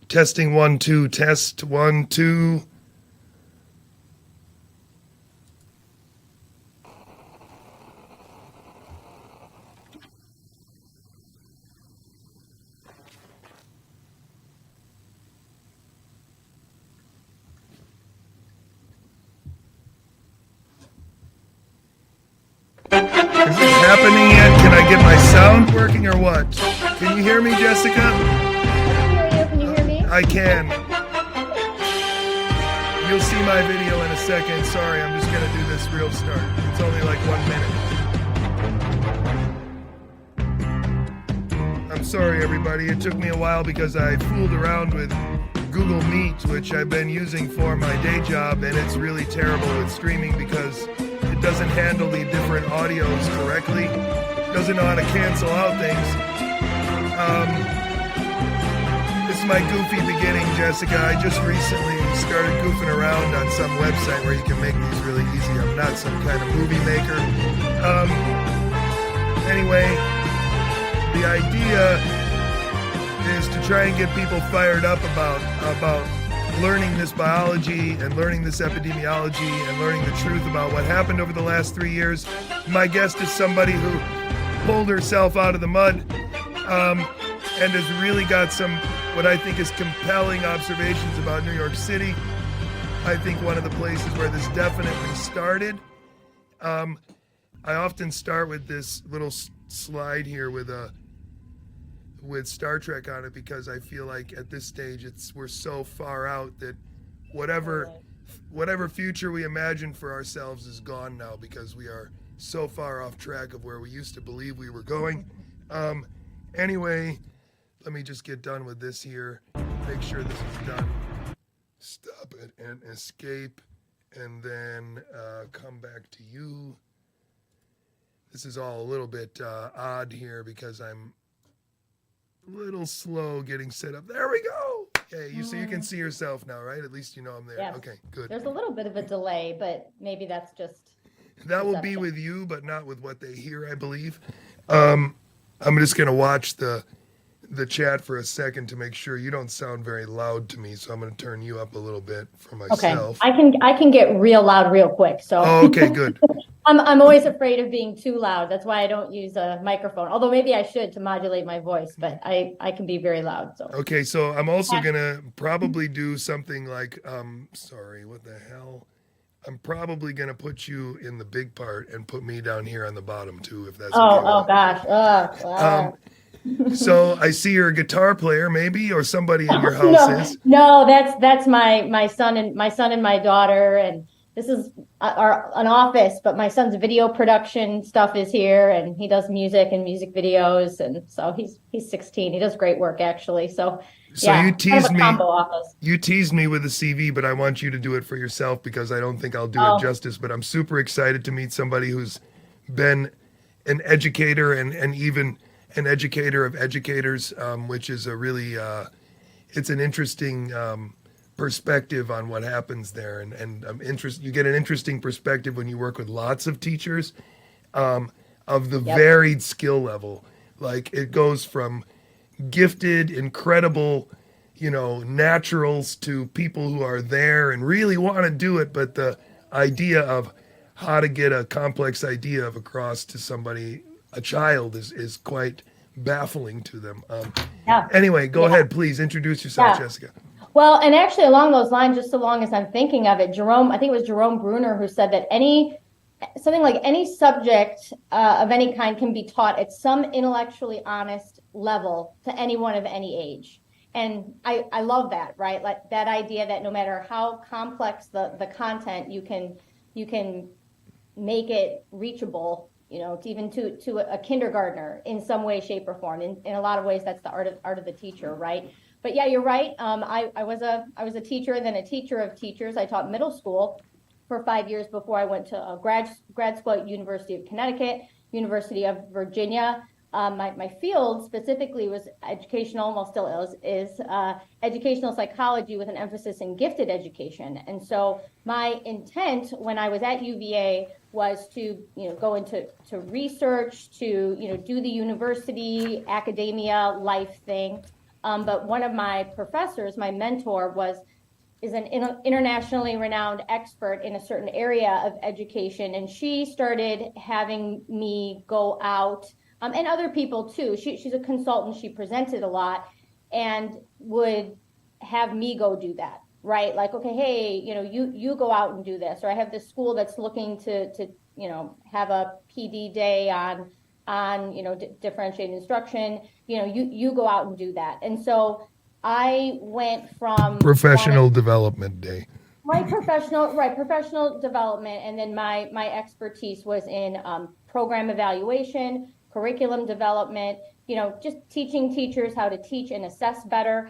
Testing 1, 2, test 1, 2. Is it happening yet? Can I get my sound working or what? Can you hear me, Jessica? Can you hear me? I can. You'll see my video in a second. Sorry, I'm just going to do this real start. It's only like 1 minute. I'm sorry, everybody. It took me a while because I fooled around with Google Meet, which I've been using for my day job, and it's really terrible with streaming because it doesn't handle the different audios correctly. It doesn't know how to cancel out things. This is my goofy beginning, Jessica. I just recently started goofing around on some website where you can make these really easy. I'm not some kind of movie maker. Anyway, the idea is to try and get people fired up about learning this biology and learning this epidemiology and learning the truth about what happened over the last 3 years. My guest is somebody who pulled herself out of the mud and has really got some, what I think is compelling observations about New York City. I think one of the places where this definitely started. I often start with this little slide here with Star Trek on it because I feel like at this stage we're so far out that whatever future we imagine for ourselves is gone now because we are so far off track of where we used to believe we were going. Anyway, let me just get done with this here. Make sure this is done. Stop it and escape, and then come back to you. This is all a little bit odd here because I'm little slow getting set up. There we go. Okay, so you can see yourself now, right? At least you know I'm there. Yes. Okay, good. There's a little bit of a delay, but maybe that's just that will be with you, but not with what they hear, I believe. I'm just gonna watch the chat for a second to make sure. You don't sound very loud to me, so I'm gonna turn you up a little bit for myself. Okay, I can get real loud real quick. So okay, good. I'm always afraid of being too loud. That's why I don't use a microphone. Although maybe I should to modulate my voice, but I can be very loud. So okay, so I'm also gonna probably do something like sorry, what the hell? I'm probably gonna put you in the big part and put me down here on the bottom too, if that's okay. Oh gosh. So I see you're a guitar player, maybe, or somebody in your house is. No, that's my son and my daughter, and this is an office, but my son's video production stuff is here, and he does music and music videos, and so he's 16. He does great work, actually. So yeah, you teased me. Combo office. You teased me with the CV, but I want you to do it for yourself because I don't think I'll do it justice. But I'm super excited to meet somebody who's been an educator and even an educator of educators, which is a really it's an interesting perspective on what happens there, and you get an interesting perspective when you work with lots of teachers of the varied skill level. Like it goes from gifted, incredible, naturals to people who are there and really want to do it, but the idea of how to get a complex idea across to somebody, a child, is quite baffling to them. Anyway, go ahead, please introduce yourself, Jessica. Well, and actually along those lines, just so long as I'm thinking of it, I think it was Jerome Bruner who said that any subject of any kind can be taught at some intellectually honest level to anyone of any age. And I love that, right? Like that idea that no matter how complex the content, you can make it reachable, even to a kindergartner in some way, shape, or form. In a lot of ways, that's the art of the teacher, right? But yeah, you're right. I was a teacher and then a teacher of teachers. I taught middle school for 5 years before I went to a grad school at University of Connecticut, University of Virginia. My field specifically was educational, well, still is educational psychology with an emphasis in gifted education. And so my intent when I was at UVA was to, go into research, to, do the university academia life thing. But one of my professors, my mentor, is an internationally renowned expert in a certain area of education. And she started having me go out, and other people too. She's a consultant. She presented a lot and would have me go do that, right? Like, okay, hey, you go out and do this. Or I have this school that's looking to have a PD day on differentiated instruction. You go out and do that. And so I went from Professional development day. Professional development, and then my expertise was in program evaluation, curriculum development, just teaching teachers how to teach and assess better.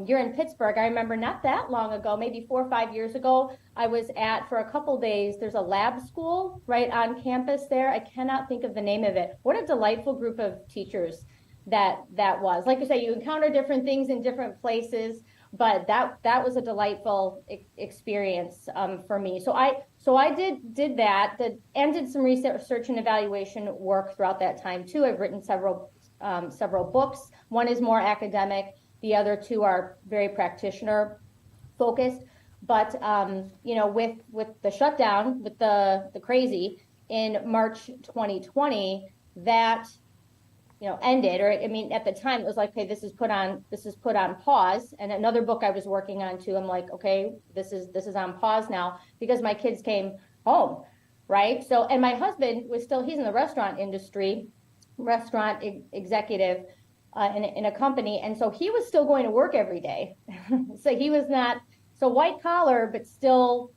You're in Pittsburgh. I remember not that long ago, maybe 4 or 5 years ago, I was for a couple days, there's a lab school right on campus there. I cannot think of the name of it. What a delightful group of teachers that was. Like you say, you encounter different things in different places, but that was a delightful experience for me. So I did that, and did some research and evaluation work throughout that time too. I've written several books. One is more academic. The other two are very practitioner focused. But with the shutdown, with the crazy in March 2020, that ended. Or at the time it was like, okay, this is put on pause. And another book I was working on too, I'm like, okay, this is on pause now because my kids came home, right? So, and my husband he's in the restaurant industry, restaurant executive in a company, and so he was still going to work every day. So he was not white collar, but still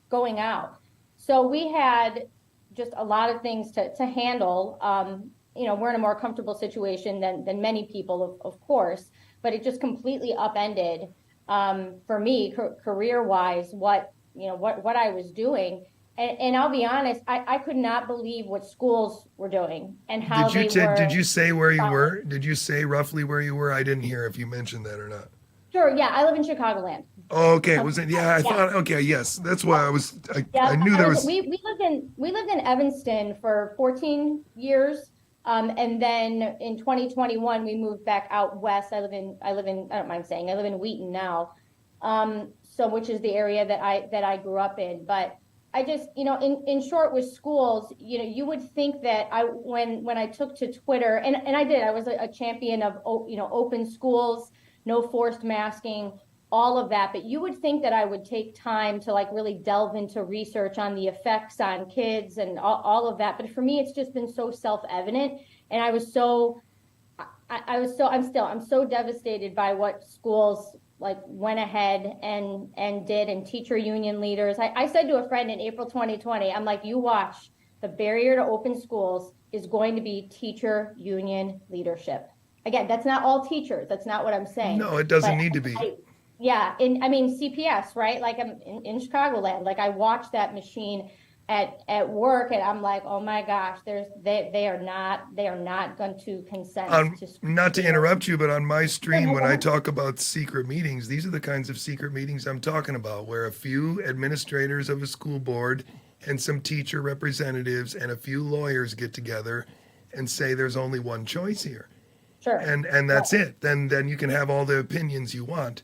going out. So we had just a lot of things to handle. We're in a more comfortable situation than many people, of course, but it just completely upended for me career wise what I was doing. And I'll be honest, I could not believe what schools were doing and how Did you say where you were? Did you say roughly where you were? I didn't hear if you mentioned that or not. Sure. Yeah, I live in Chicagoland. Oh, okay. Was it? Yeah, I thought. Okay, yes. That's why I knew there was. We lived in Evanston for 14 years. And then in 2021, we moved back out west. I live in, I don't mind saying, I live in Wheaton now. Which is the area that I grew up in. But I just, in short with schools, you would think that when I took to Twitter, and I did, I was a champion of, open schools, no forced masking, all of that. But you would think that I would take time to really delve into research on the effects on kids and all of that. But for me, it's just been so self-evident. And I'm so devastated by what schools went ahead and did, and teacher union leaders. I said to a friend in April 2020, I'm like, you watch, the barrier to open schools is going to be teacher union leadership. Again, that's not all teachers. That's not what I'm saying. No, it doesn't need to be. CPS, right? Like I'm in Chicagoland. Like I watched that machine at work, and I'm like, oh my gosh, they are not going to consent to. Not to interrupt you, but on my stream, when I talk about secret meetings, these are the kinds of secret meetings I'm talking about, where a few administrators of a school board and some teacher representatives and a few lawyers get together and say there's only one choice here. Sure. And that's it. Then you can have all the opinions you want.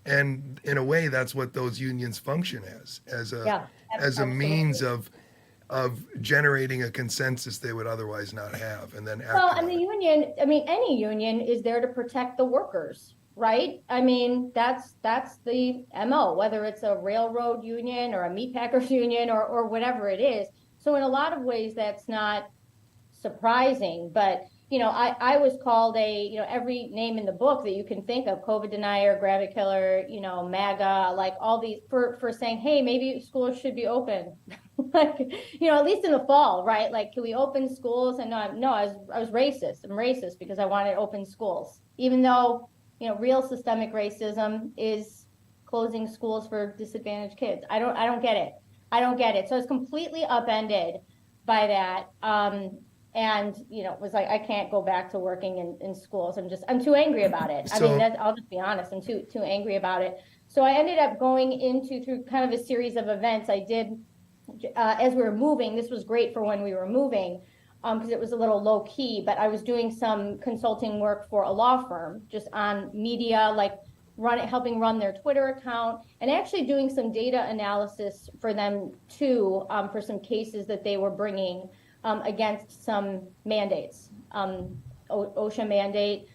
And in a way, that's what those unions function as a means of generating a consensus they would otherwise not have. And then and the union, any union is there to protect the workers, right? That's the MO, whether it's a railroad union or a meat packers union or whatever it is. So in a lot of ways, that's not surprising, but I was called every name in the book that you can think of: COVID denier, grab a killer, MAGA, all these for saying, hey, maybe schools should be open, at least in the fall, right? Can we open schools? And I was racist. I'm racist because I wanted open schools, even though real systemic racism is closing schools for disadvantaged kids. I don't get it. So it's completely upended by that. And it was like, I can't go back to working in schools. I'm too angry about it. I'll just be honest. I'm too angry about it. So I ended up going through kind of a series of events I did as we were moving. This was great for when we were moving. because it was a little low key, but I was doing some consulting work for a law firm just on media, like helping run their Twitter account, and actually doing some data analysis for them too, for some cases that they were bringing against some mandates, OSHA mandate,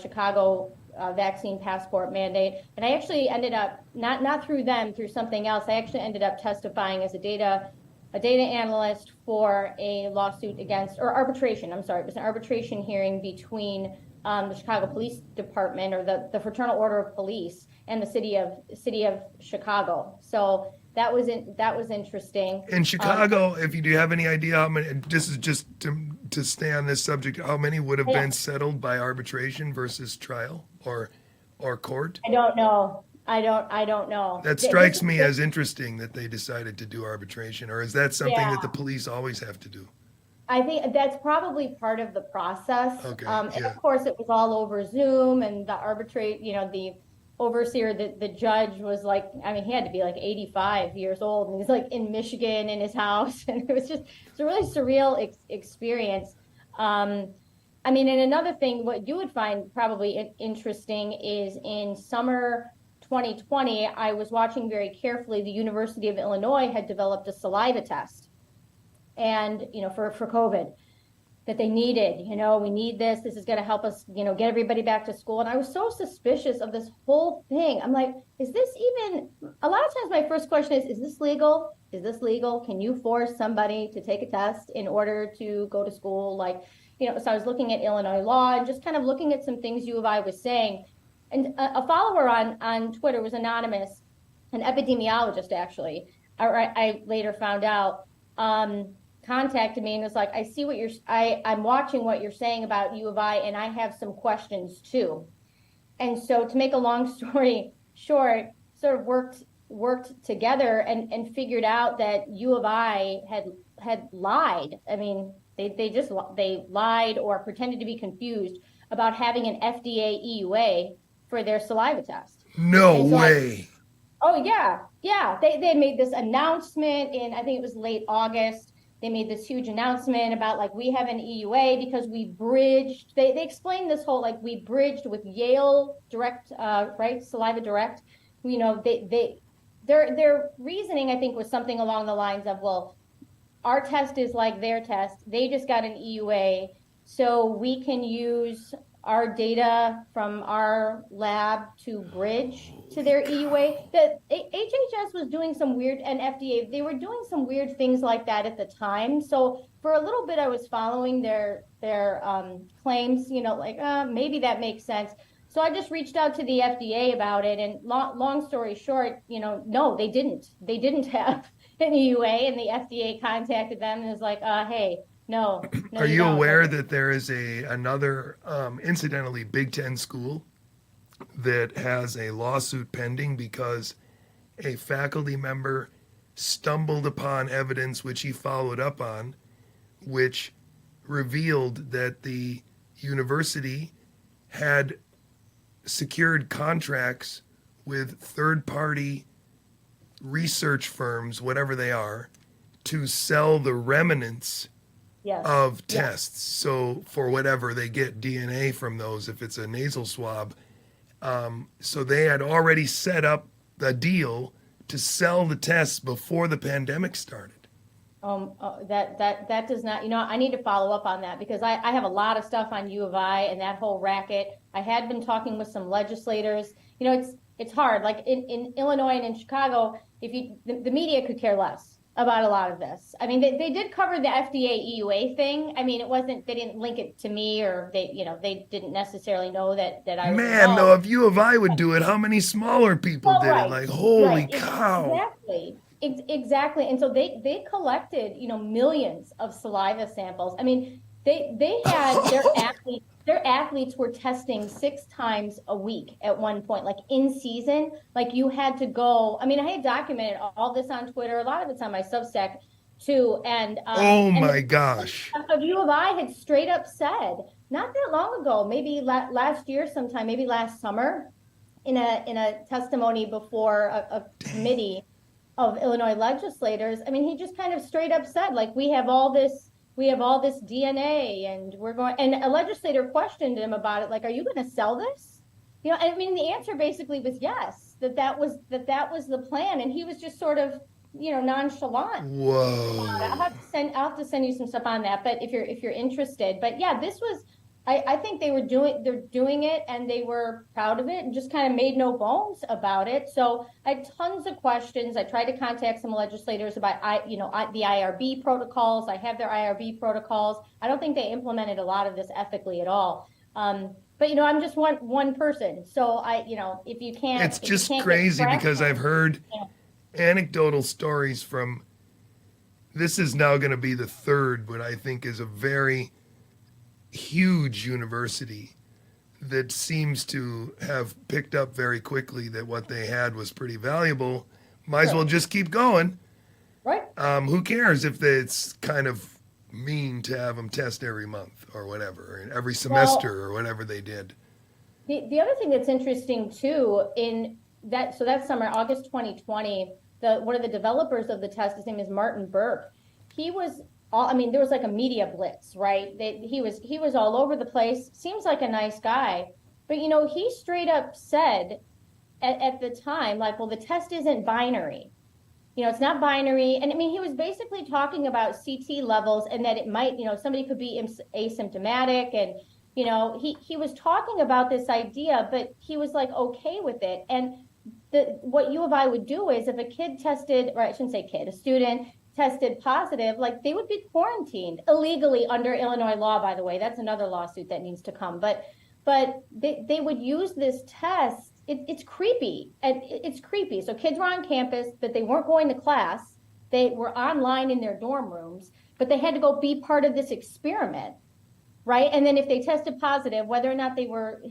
Chicago vaccine passport mandate. And I actually ended up, not through them, through something else, I actually ended up testifying as a data analyst for a lawsuit against, or arbitration, I'm sorry, it was an arbitration hearing between the Chicago Police Department, or the Fraternal Order of Police, and the city of Chicago. So that was interesting. In Chicago, if you do have any idea how many, this is just to stay on this subject, how many would have been settled by arbitration versus trial or court? I don't know. I don't know. That strikes me as interesting that they decided to do arbitration, or is that something that the police always have to do? I think that's probably part of the process. Okay, and of course it was all over Zoom, and the overseer, the judge was like, I mean, he had to be like 85 years old, and he's like in Michigan in his house. And it's a really surreal experience. I mean, and another thing, what you would find probably interesting is in summer 2020, I was watching very carefully, the University of Illinois had developed a saliva test, and, for COVID, that they needed, we need this is going to help us, get everybody back to school. And I was so suspicious of this whole thing. I'm like, is this even, a lot of times my first question is this legal? Is this legal? Can you force somebody to take a test in order to go to school? So I was looking at Illinois law and just kind of looking at some things U of I was saying. And a follower on Twitter was anonymous, an epidemiologist, actually, I later found out, contacted me and was like, I'm watching what you're saying about U of I, and I have some questions too. And so, to make a long story short, sort of worked together and figured out that U of I had lied. I mean, they lied or pretended to be confused about having an FDA EUA for their saliva test. No way. Oh yeah. They made this announcement in, I think it was late August. They made this huge announcement about, like, we have an EUA because we bridged. They explained this whole, like, we bridged with Yale Direct, right? Saliva Direct. Their reasoning, I think, was something along the lines of, well, our test is like their test. They just got an EUA, so we can use our data from our lab to bridge to their EUA. The HHS was doing some weird, and FDA, they were doing some weird things like that at the time. So for a little bit, I was following their claims, maybe that makes sense. So I just reached out to the FDA about it, and long story short, no, they didn't. They didn't have an EUA, and the FDA contacted them and was like, hey, no. Are you aware that there is another, incidentally, Big Ten school that has a lawsuit pending because a faculty member stumbled upon evidence which he followed up on, which revealed that the university had secured contracts with third-party research firms, whatever they are, to sell the remnants of tests. So for whatever, they get DNA from those if it's a nasal swab. So they had already set up the deal to sell the tests before the pandemic started. That does not, I need to follow up on that, because I have a lot of stuff on U of I and that whole racket. I had been talking with some legislators. It's hard. Like in Illinois and in Chicago, the media could care less about a lot of this. I mean, they did cover the FDA EUA thing. I mean, they didn't link it to me, or they didn't necessarily know that I was involved. Though, if U of I would do it, how many smaller people did it? Like, holy cow. Exactly. And so they collected, millions of saliva samples. I mean, they had their athletes were testing 6 times a week at one point, like in season. Like, you had to go. I mean, I had documented all this on Twitter. A lot of it's on my Substack too. And my gosh. So U of I had straight up said, not that long ago, maybe last year sometime, maybe last summer, in a testimony before a committee of Illinois legislators. I mean, he just kind of straight up said, like, we have all this we have all this DNA and we're going, and a legislator questioned him about it. Like, are you going to sell this? You know, I mean, the answer basically was yes, that was the plan. And he was just sort of, you know, nonchalant. Whoa. I'll have to send you some stuff on that. But if you're interested, but yeah, this was, I think they're doing it and they were proud of it and just kind of made no bones about it. So I had tons of questions. I tried to contact some legislators about, the IRB protocols. I have their IRB protocols. I don't think they implemented a lot of this ethically at all. But you know, I'm just one person. So if you can't, It's just crazy because I've heard anecdotal stories from, this is now going to be the third, what I think is a very huge university that seems to have picked up very quickly that what they had was pretty valuable. Might as well just keep going. Right. Who cares if it's kind of mean to have them test every month or whatever, and every semester or whatever they did. The other thing that's interesting too, that summer, August 2020, one of the developers of the test, his name is Martin Burke. He was there was like a media blitz, right? He was all over the place. Seems like a nice guy, but you know, he straight up said at the time, like, well, the test isn't binary. You know, it's not binary. And I mean, he was basically talking about CT levels and that it might, you know, somebody could be asymptomatic. And, you know, he was talking about this idea, but he was like, okay with it. And what U of I would do is if a kid tested, or I shouldn't say kid, a student tested positive, like they would be quarantined illegally under Illinois law, by the way. That's another lawsuit that needs to come. But they would use this test. It's creepy. And it's creepy. So kids were on campus, but they weren't going to class. They were online in their dorm rooms, but they had to go be part of this experiment, right? And then if they tested positive, whether or not they were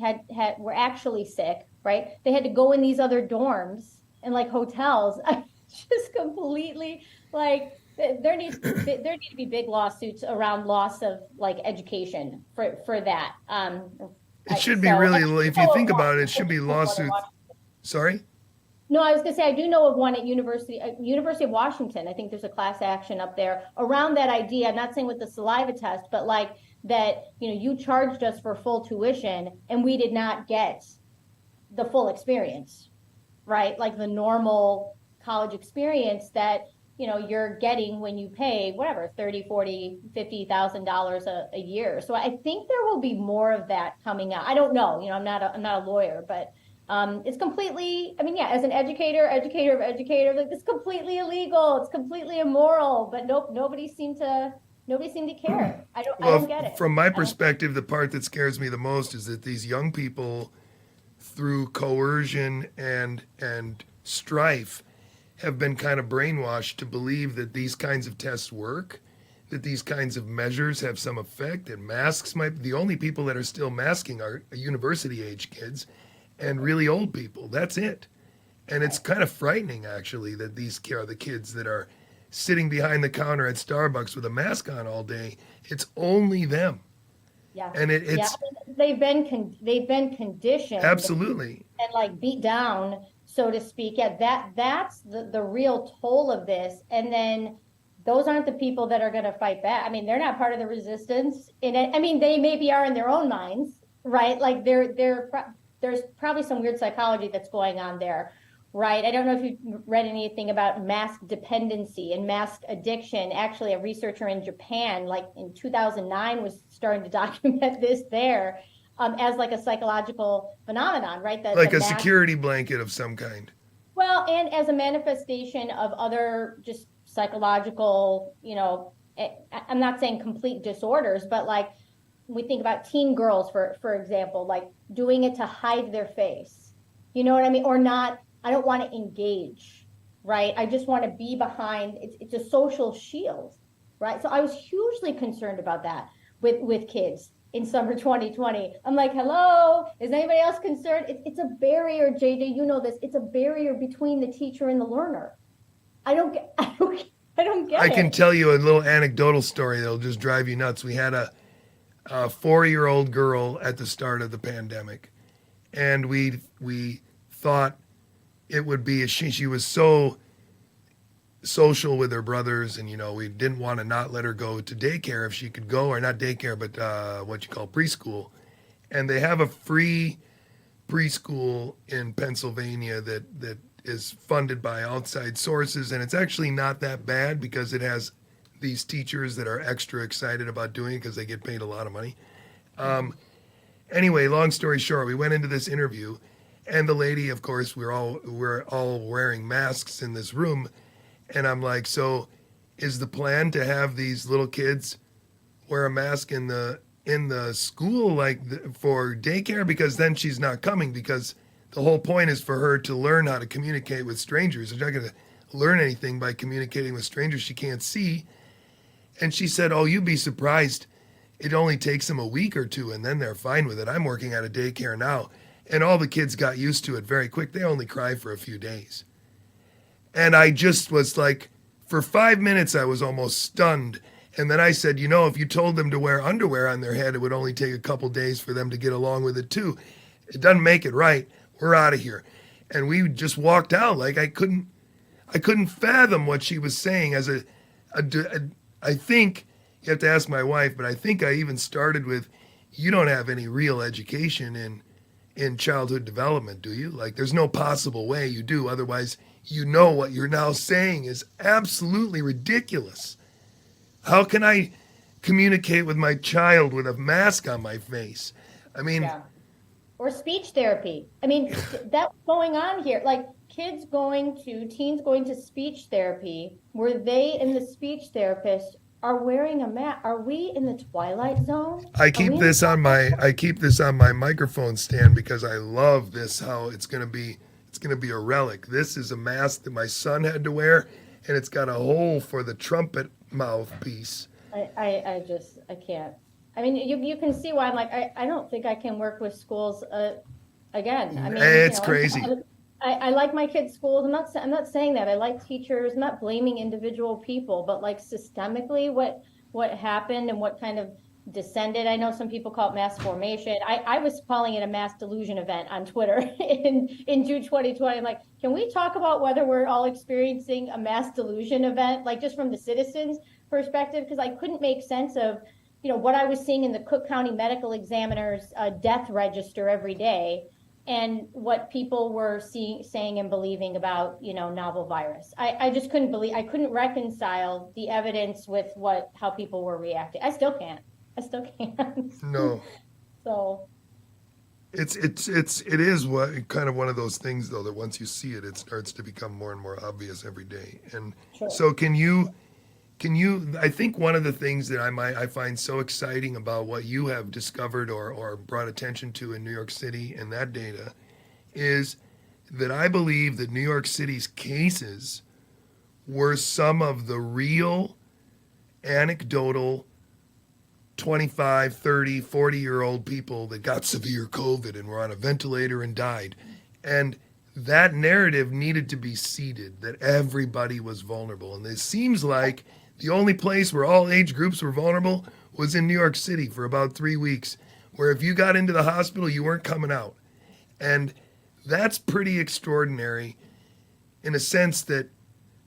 actually sick, right? They had to go in these other dorms and like hotels. Just completely like there need to be big lawsuits around loss of like education for that. It should be really, if you think about it, it should be lawsuits. Sorry? No, I was going to say, I do know of one at University of Washington. I think there's a class action up there around that idea. I'm not saying with the saliva test, but like that, you know, you charged us for full tuition and we did not get the full experience, right? Like the normal college experience that, you know, you're getting when you pay whatever, $30,000, $40,000, $50,000 a year. So I think there will be more of that coming out. I don't know, you know, I'm not a lawyer, but it's completely, I mean, yeah, as an educator of educators, like it's completely illegal. It's completely immoral, but nobody seemed to care. I don't get it. From my perspective, the part that scares me the most is that these young people, through coercion and strife, have been kind of brainwashed to believe that these kinds of tests work, that these kinds of measures have some effect, and masks might, the only people that are still masking are university age kids and really old people. That's it. And it's kind of frightening, actually, that these are the kids that are sitting behind the counter at Starbucks with a mask on all day. It's only them. Yeah. And it's they've been conditioned. Absolutely. And like beat down, so to speak. Yeah, that's the real toll of this. And then those aren't the people that are going to fight back. I mean, they're not part of the resistance. I mean, they maybe are in their own minds, right? Like there's probably some weird psychology that's going on there, right? I don't know if you've read anything about mask dependency and mask addiction. Actually, a researcher in Japan, like in 2009, was starting to document this there as like a psychological phenomenon, right? Like a security blanket of some kind. Well, and as a manifestation of other just psychological, you know, I'm not saying complete disorders, but like we think about teen girls, for example, like doing it to hide their face. You know what I mean? Or not, I don't want to engage, right? I just want to be behind. It's a social shield, right? So I was hugely concerned about that with kids in summer 2020. I'm like, hello, is anybody else concerned? It's a barrier, JJ, you know this. It's a barrier between the teacher and the learner. I don't get it. I can tell you a little anecdotal story that'll just drive you nuts. We had a 4-year-old girl at the start of the pandemic, and we thought it would be she was so social with her brothers, and we didn't want to not let her go to daycare if she could go, or not daycare, but what you call preschool. And they have a free preschool in Pennsylvania that is funded by outside sources, and it's actually not that bad because it has these teachers that are extra excited about doing it because they get paid a lot of money. Anyway, long story short, we went into this interview, and the lady, of course, we're all wearing masks in this room, and I'm like, so is the plan to have these little kids wear a mask in the school, for daycare? Because then she's not coming, because the whole point is for her to learn how to communicate with strangers. She's not going to learn anything by communicating with strangers she can't see. And she said, oh, you'd be surprised. It only takes them a week or two, and then they're fine with it. I'm working at a daycare now, and all the kids got used to it very quick. They only cry for a few days. And I just was like, for 5 minutes, I was almost stunned. And then I said, if you told them to wear underwear on their head, it would only take a couple days for them to get along with it too. It doesn't make it right. We're out of here. And we just walked out. Like I couldn't fathom what she was saying. I think you have to ask my wife, but I think I even started with, you don't have any real education in childhood development, do you? Like, there's no possible way you do. Otherwise, what you're now saying is absolutely ridiculous. How can I communicate with my child with a mask on my face? I mean, yeah. Or speech therapy. I mean, that's going on here. Like teens going to speech therapy, where they and the speech therapist are wearing a mask. Are we in the Twilight Zone? I keep this on my microphone stand because I love this, how it's going to be a relic. This is a mask that my son had to wear, and it's got a hole for the trumpet mouthpiece. I can't. I mean, you can see why I'm like, I don't think I can work with schools again. I mean, it's crazy. I like my kids' schools. I'm not saying that. I like teachers. I'm not blaming individual people, but like systemically, what happened and what kind of descended. I know some people call it mass formation. I was calling it a mass delusion event on Twitter in June 2020. I'm like, can we talk about whether we're all experiencing a mass delusion event, like just from the citizens' perspective? Because I couldn't make sense of, what I was seeing in the Cook County Medical Examiner's death register every day, and what people were saying and believing about, novel virus. I just I couldn't reconcile the evidence with how people were reacting. I still can't. No. So it is kind of one of those things, though, that once you see it, it starts to become more and more obvious every day. And sure. So can you, I think one of the things that I find so exciting about what you have discovered or brought attention to in New York City and that data is that I believe that New York City's cases were some of the real anecdotal 25, 30, 40-year-old people that got severe COVID and were on a ventilator and died. And that narrative needed to be seeded, that everybody was vulnerable. And it seems like the only place where all age groups were vulnerable was in New York City for about 3 weeks, where if you got into the hospital, you weren't coming out. And that's pretty extraordinary in a sense that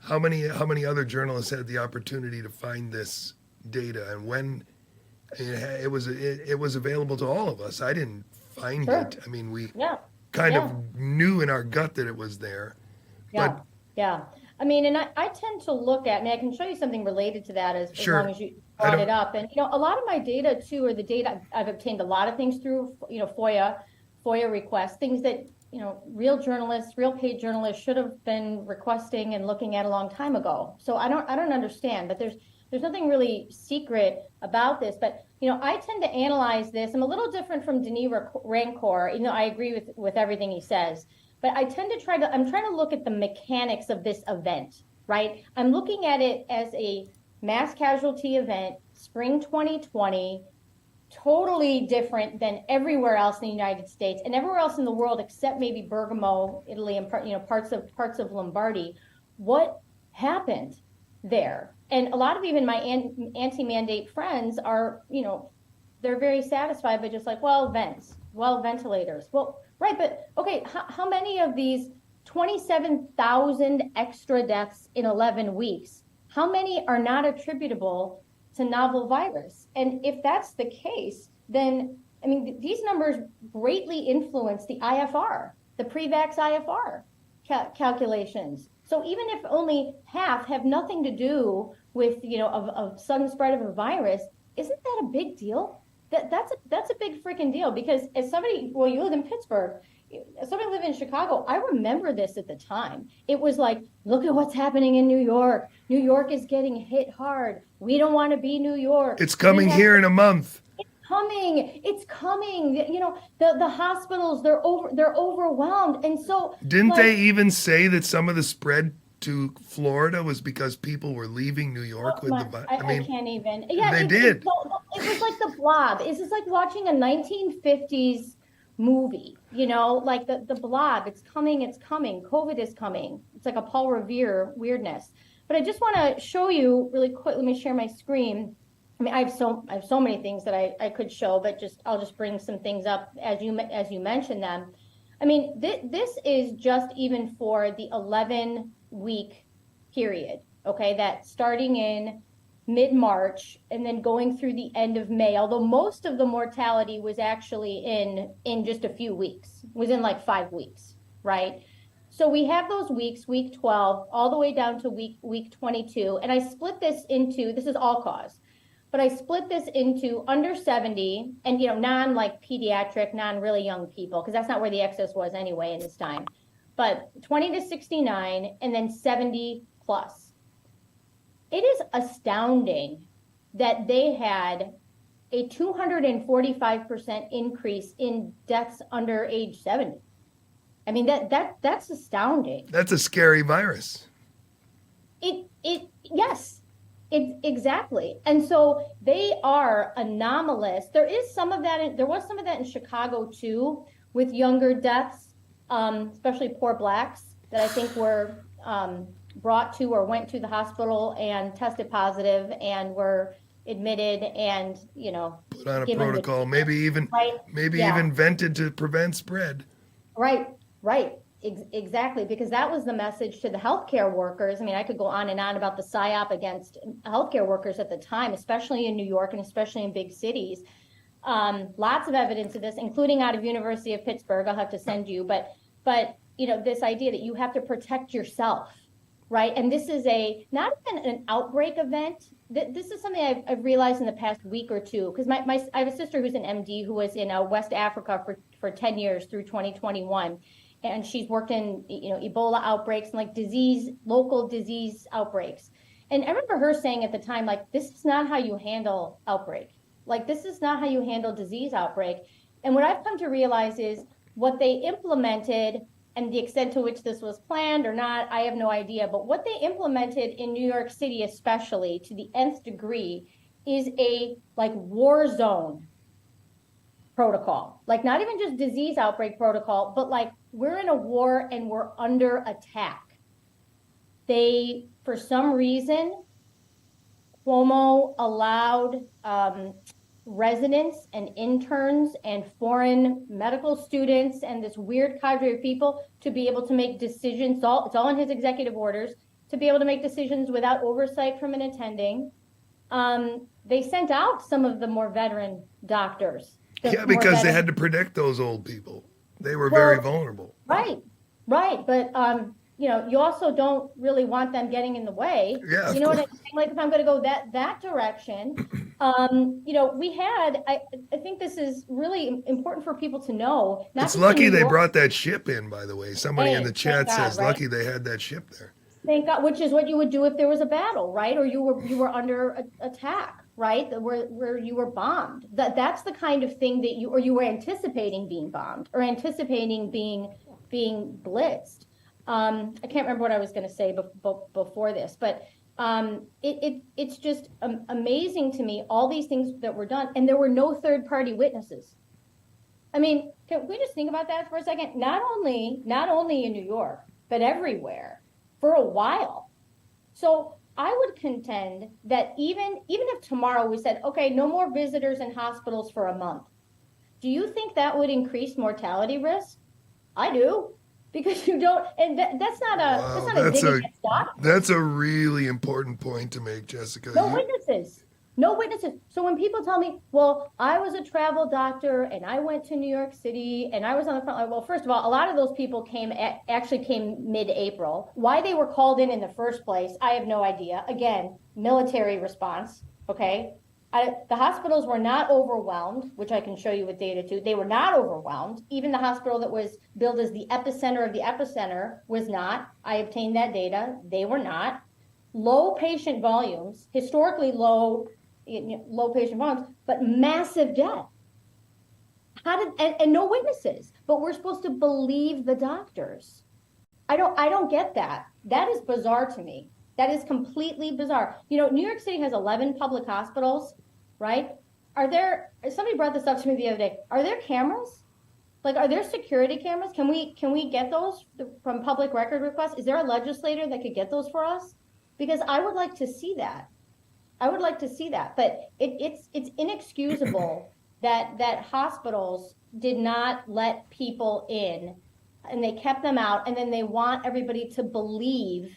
how many other journalists had the opportunity to find this data, and when it was available to all of us. I didn't find sure. it. I mean, we kind of knew in our gut that it was there. Yeah. I mean, and I tend to look at, I can show you something related to that as long as you brought it up. And, a lot of my data too, are the data I've obtained a lot of things through, FOIA requests, things that, real paid journalists should have been requesting and looking at a long time ago. So I don't understand, but there's nothing really secret about this. But, I tend to analyze this. I'm a little different from Denis Rancourt, I agree with everything he says. But I tend to I'm trying to look at the mechanics of this event, right? I'm looking at it as a mass casualty event, spring 2020, totally different than everywhere else in the United States and everywhere else in the world, except maybe Bergamo, Italy, and parts of Lombardy. What happened there? And a lot of even my anti-mandate friends are, they're very satisfied, but just like, ventilators. Well, right, but okay, how many of these 27,000 extra deaths in 11 weeks. How many are not attributable to novel virus? And if that's the case, then, I mean, these numbers greatly influence the IFR, the pre-vax IFR calculations. So even if only half have nothing to do with, of sudden spread of a virus, isn't that a big deal? That's a big freaking deal, because as somebody, well, you live in Pittsburgh, as somebody living in Chicago, I remember this at the time. It was like, look at what's happening in New York. New York is getting hit hard. We don't want to be New York. It's coming here in a month. It's coming. The hospitals, they're overwhelmed. And so didn't they even say that some of the spread to Florida was because people were leaving New York with the virus? I can't even. Yeah, they did. It was like the Blob. It's just like watching a 1950s movie, like the Blob. It's coming. COVID is coming. It's like a Paul Revere weirdness. But I just want to show you really quick. Let me share my screen. I mean, I have so many things that I could show, but I'll just bring some things up as you mentioned them. I mean, this is just even for the 11-week period, okay, that starting in mid-March and then going through the end of May, although most of the mortality was actually in just a few weeks, was in like 5 weeks, right? So we have those weeks, week 12, all the way down to week 22. And I split this into, this is all cause, but I split this into under 70 and, non like pediatric, non really young people, because that's not where the excess was anyway in this time, but 20 to 69 and then 70 plus. It is astounding that they had a 245% increase in deaths under age 70. I mean, that's astounding. That's a scary virus. Yes, exactly. And so they are anomalous. There was some of that in Chicago too, with younger deaths, especially poor Blacks that I think were brought to or went to the hospital and tested positive and were admitted and, put on a protocol, maybe even vented to prevent spread. Right. Exactly. Because that was the message to the healthcare workers. I mean, I could go on and on about the PSYOP against healthcare workers at the time, especially in New York and especially in big cities. Lots of evidence of this, including out of University of Pittsburgh. I'll have to send you, but this idea that you have to protect yourself, right? And this is not even an outbreak event. This is something I've realized in the past week or two, because I have a sister who's an MD who was in West Africa for 10 years through 2021. And she's worked in, Ebola outbreaks and like local disease outbreaks. And I remember her saying at the time, like, this is not how you handle outbreak. Like, this is not how you handle disease outbreak. And what I've come to realize is what they implemented, and the extent to which this was planned or not, I have no idea. But what they implemented in New York City, especially to the nth degree, is a like war zone protocol. Like, not even just disease outbreak protocol, but like, we're in a war and we're under attack. They, for some reason, Cuomo allowed residents and interns and foreign medical students and this weird cadre of people to be able to make decisions. It's all in his executive orders, to be able to make decisions without oversight from an attending. They sent out some of the more veteran doctors. Because they had to protect those old people. They were very vulnerable. Right. But, you also don't really want them getting in the way. Yeah, you know what I'm saying? Like, if I'm going to go that direction, I think this is really important for people to know. It's lucky they brought that ship in, by the way. Somebody in the chat says, lucky they had that ship there. Thank God, which is what you would do if there was a battle, right? Or you were under attack, right? Where you were bombed. That's the kind of thing that you were anticipating being bombed or anticipating being blitzed. I can't remember what I was going to say before this, but it's just amazing to me, all these things that were done, and there were no third-party witnesses. I mean, can we just think about that for a second? Not only in New York, but everywhere for a while. So I would contend that even if tomorrow we said, okay, no more visitors in hospitals for a month, do you think that would increase mortality risk? I do. because you don't, and that's not Wow, a dig against doctors. that's a really important point to make, Jessica. No witnesses. No witnesses. So when people tell me, well, I was a travel doctor and I went to New York City and I was on the front line. Well, first of all, a lot of those people actually came mid-April. Why they were called in the first place, I have no idea. Again, military response. Okay. The hospitals were not overwhelmed, which I can show you with data too. They were not overwhelmed. Even the hospital that was billed as the epicenter of the epicenter was not. I obtained that data. They were not. Low patient volumes, historically low patient volumes, but massive death. And no witnesses, but we're supposed to believe the doctors. I don't get that. That is bizarre to me. That is completely bizarre. New York City has 11 public hospitals, right? Somebody brought this up to me the other day. Are there cameras? Like, are there security cameras? Can we get those from public record requests? Is there a legislator that could get those for us? Because I would like to see that. But it's inexcusable that hospitals did not let people in and they kept them out, and then they want everybody to believe,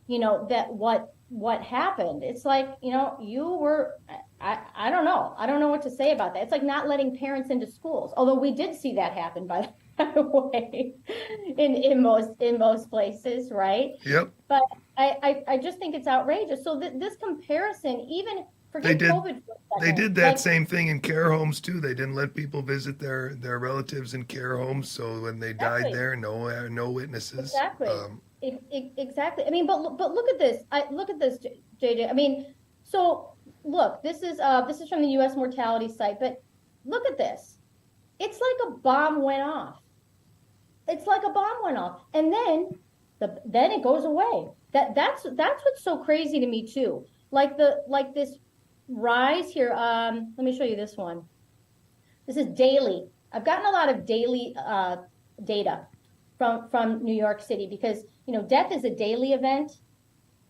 that what happened. It's like, you were, I don't know. I don't know what to say about that. It's like not letting parents into schools. Although we did see that happen, by the way, in most places, right? Yep. But I just think it's outrageous. So this comparison, even forget COVID for a second. They did that same thing in care homes too. They didn't let people visit their relatives in care homes. So when they died there, no witnesses. Exactly. Exactly. I mean, but look at this. Look at this, JJ. I mean, so look, this is from the U.S. mortality site, but look at this. It's like a bomb went off. And then it goes away. That's what's so crazy to me too. Like this rise here. Let me show you this one. This is daily. I've gotten a lot of daily data from New York City because death is a daily event.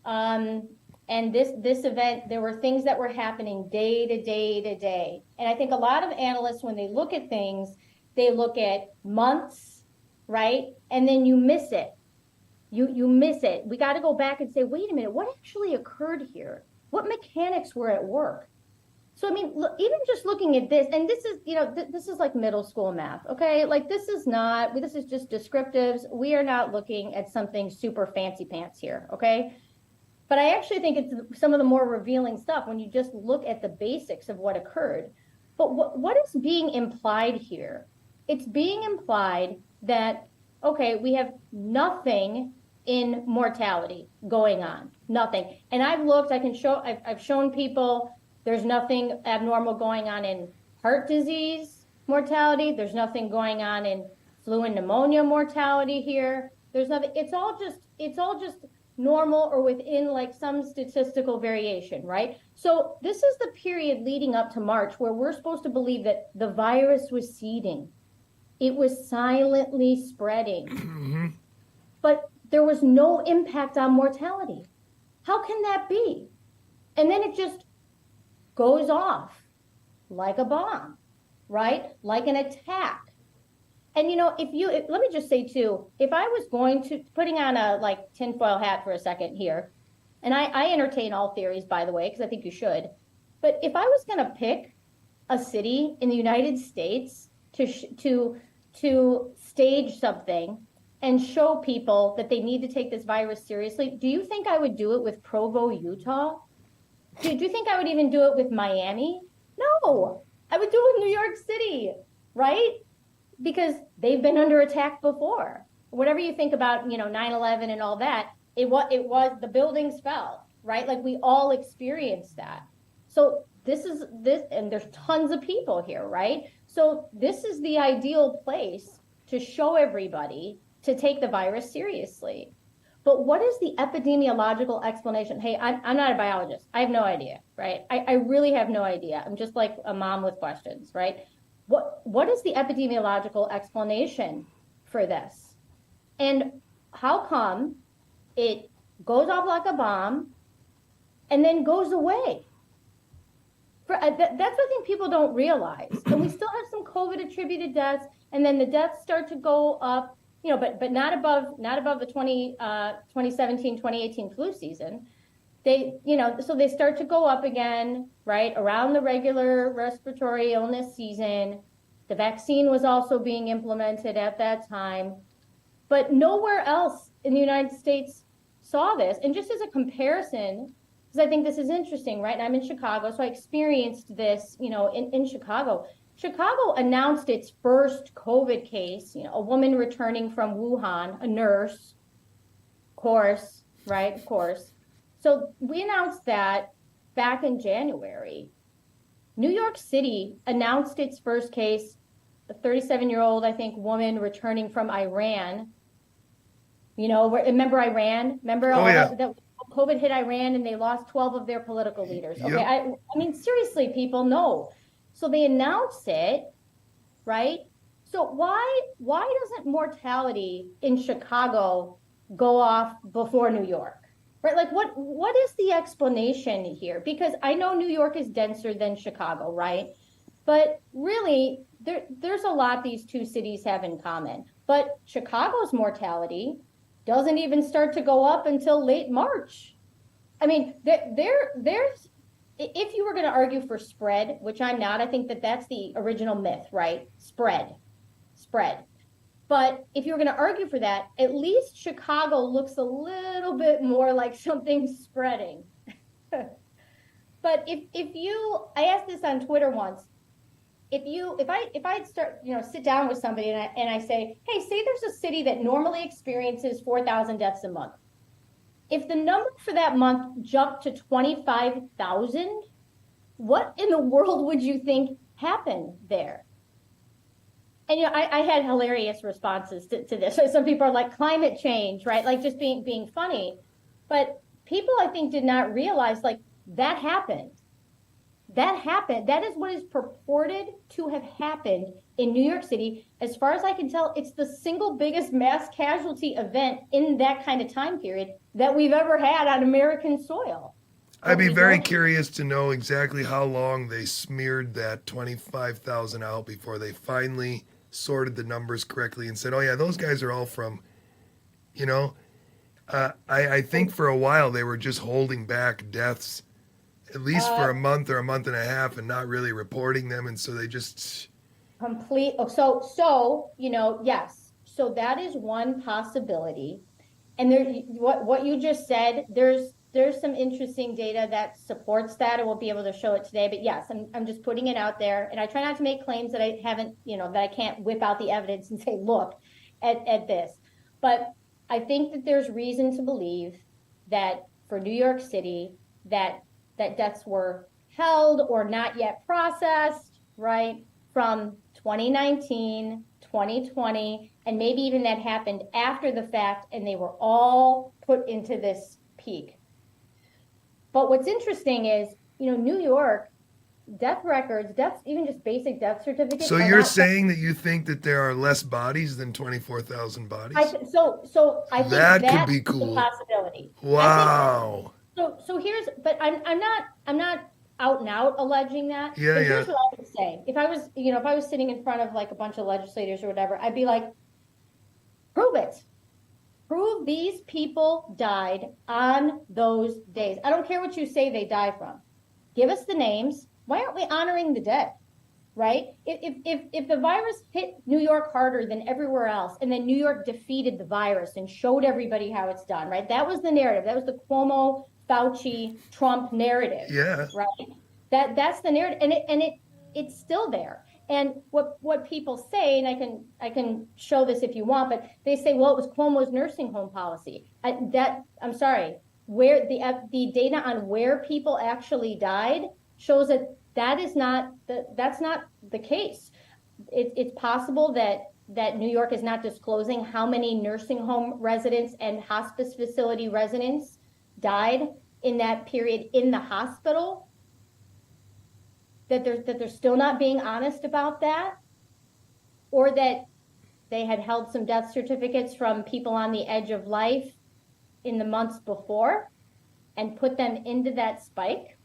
And this event, there were things that were happening day to day to day. And I think a lot of analysts, when they look at things, they look at months, right? And then you miss it. You miss it. We got to go back and say, wait a minute, what actually occurred here? What mechanics were at work? So, I mean, even just looking at this, and this is, this is like middle school math, okay? Like this is just descriptives. We are not looking at something super fancy pants here, okay? But I actually think it's some of the more revealing stuff when you just look at the basics of what occurred. But what is being implied here? It's being implied that, okay, we have nothing in mortality going on, nothing. And I've shown people there's nothing abnormal going on in heart disease mortality. There's nothing going on in flu and pneumonia mortality here. There's nothing. It's all just normal or within like some statistical variation, right? So this is the period leading up to March where we're supposed to believe that the virus was seeding. It was silently spreading. Mm-hmm. But there was no impact on mortality. How can that be? And then it just goes off like a bomb, right? Like an attack. And let me just say too, if I was putting on a tinfoil hat for a second here, and I entertain all theories, by the way, because I think you should, but if I was going to pick a city in the United States to stage something and show people that they need to take this virus seriously, do you think I would do it with Provo, Utah? Do you think I would even do it with Miami? No, I would do it with New York City, right? Because they've been under attack before. Whatever you think about, 9/11 and all that, it was the buildings fell, right? Like we all experienced that. So this, and there's tons of people here, right? So this is the ideal place to show everybody to take the virus seriously. But what is the epidemiological explanation? Hey, I'm not a biologist. I have no idea, right? I really have no idea. I'm just like a mom with questions, right? What is the epidemiological explanation for this? And how come it goes off like a bomb and then goes away? That's what I think people don't realize. And we still have some COVID attributed deaths, and then the deaths start to go up but not above the 2017, 2018 flu season. So they start to go up again, right, around the regular respiratory illness season. The vaccine was also being implemented at that time, but nowhere else in the United States saw this. And just as a comparison, because I think this is interesting, right? And I'm in Chicago, so I experienced this, in Chicago. Chicago announced its first COVID case, a woman returning from Wuhan, a nurse, of course, right? Of course. So we announced that back in January. New York City announced its first case, a 37-year-old, I think, woman returning from Iran. Remember Iran? Remember that COVID hit Iran and they lost 12 of their political leaders. Yep. Okay, I mean, seriously, people know. So they announce it, right? So why doesn't mortality in Chicago go off before New York? Right? Like what is the explanation here? Because I know New York is denser than Chicago, right? But really, there's a lot these two cities have in common. But Chicago's mortality doesn't even start to go up until late March. I mean, there's if you were going to argue for spread, which I'm not, I think that's the original myth, right? Spread. But if you're going to argue for that, at least Chicago looks a little bit more like something spreading. But I asked this on Twitter once, if I start, sit down with somebody and I say, hey, say there's a city that normally experiences 4,000 deaths a month. If the number for that month jumped to 25,000, what in the world would you think happened there? And I had hilarious responses to this. So some people are like climate change, right? Like just being funny. But people, I think, did not realize like that happened. That is what is purported to have happened in New York City. As far as I can tell, it's the single biggest mass casualty event in that kind of time period that we've ever had on American soil. I'd be very curious to know exactly how long they smeared that 25,000 out before they finally sorted the numbers correctly and said, oh yeah, those guys are all from, I think for a while they were just holding back deaths at least for a month or a month and a half and not really reporting them. And so they just yes. So that is one possibility. And what you just said, there's some interesting data that supports that. I won't be able to show it today, but yes, I'm just putting it out there. And I try not to make claims that I haven't, that I can't whip out the evidence and say, look at this. But I think that there's reason to believe that for New York City, that deaths were held or not yet processed, right, from 2019, 2020, and maybe even that happened after the fact, and they were all put into this peak. But what's interesting is, New York, death records, even just basic death certificates. So you're saying that you think that there are less bodies than 24,000 bodies? I think that could be cool. A possibility. Wow. But I'm not out and out alleging that. Yeah, but here's what I would say. If I was sitting in front of like a bunch of legislators or whatever, I'd be like, prove it. Prove these people died on those days. I don't care what you say they die from. Give us the names. Why aren't we honoring the dead? Right? If the virus hit New York harder than everywhere else, and then New York defeated the virus and showed everybody how it's done, right? That was the narrative. That was the Cuomo, Fauci, Trump narrative. Yeah. Right. That's the narrative, and it's still there. And what people say, and I can show this if you want, but they say, well, it was Cuomo's nursing home policy. I'm sorry, where the data on where people actually died shows that's not the case. It's possible that New York is not disclosing how many nursing home residents and hospice facility residents died in that period in the hospital. That they're still not being honest about that, or that they had held some death certificates from people on the edge of life in the months before and put them into that spike.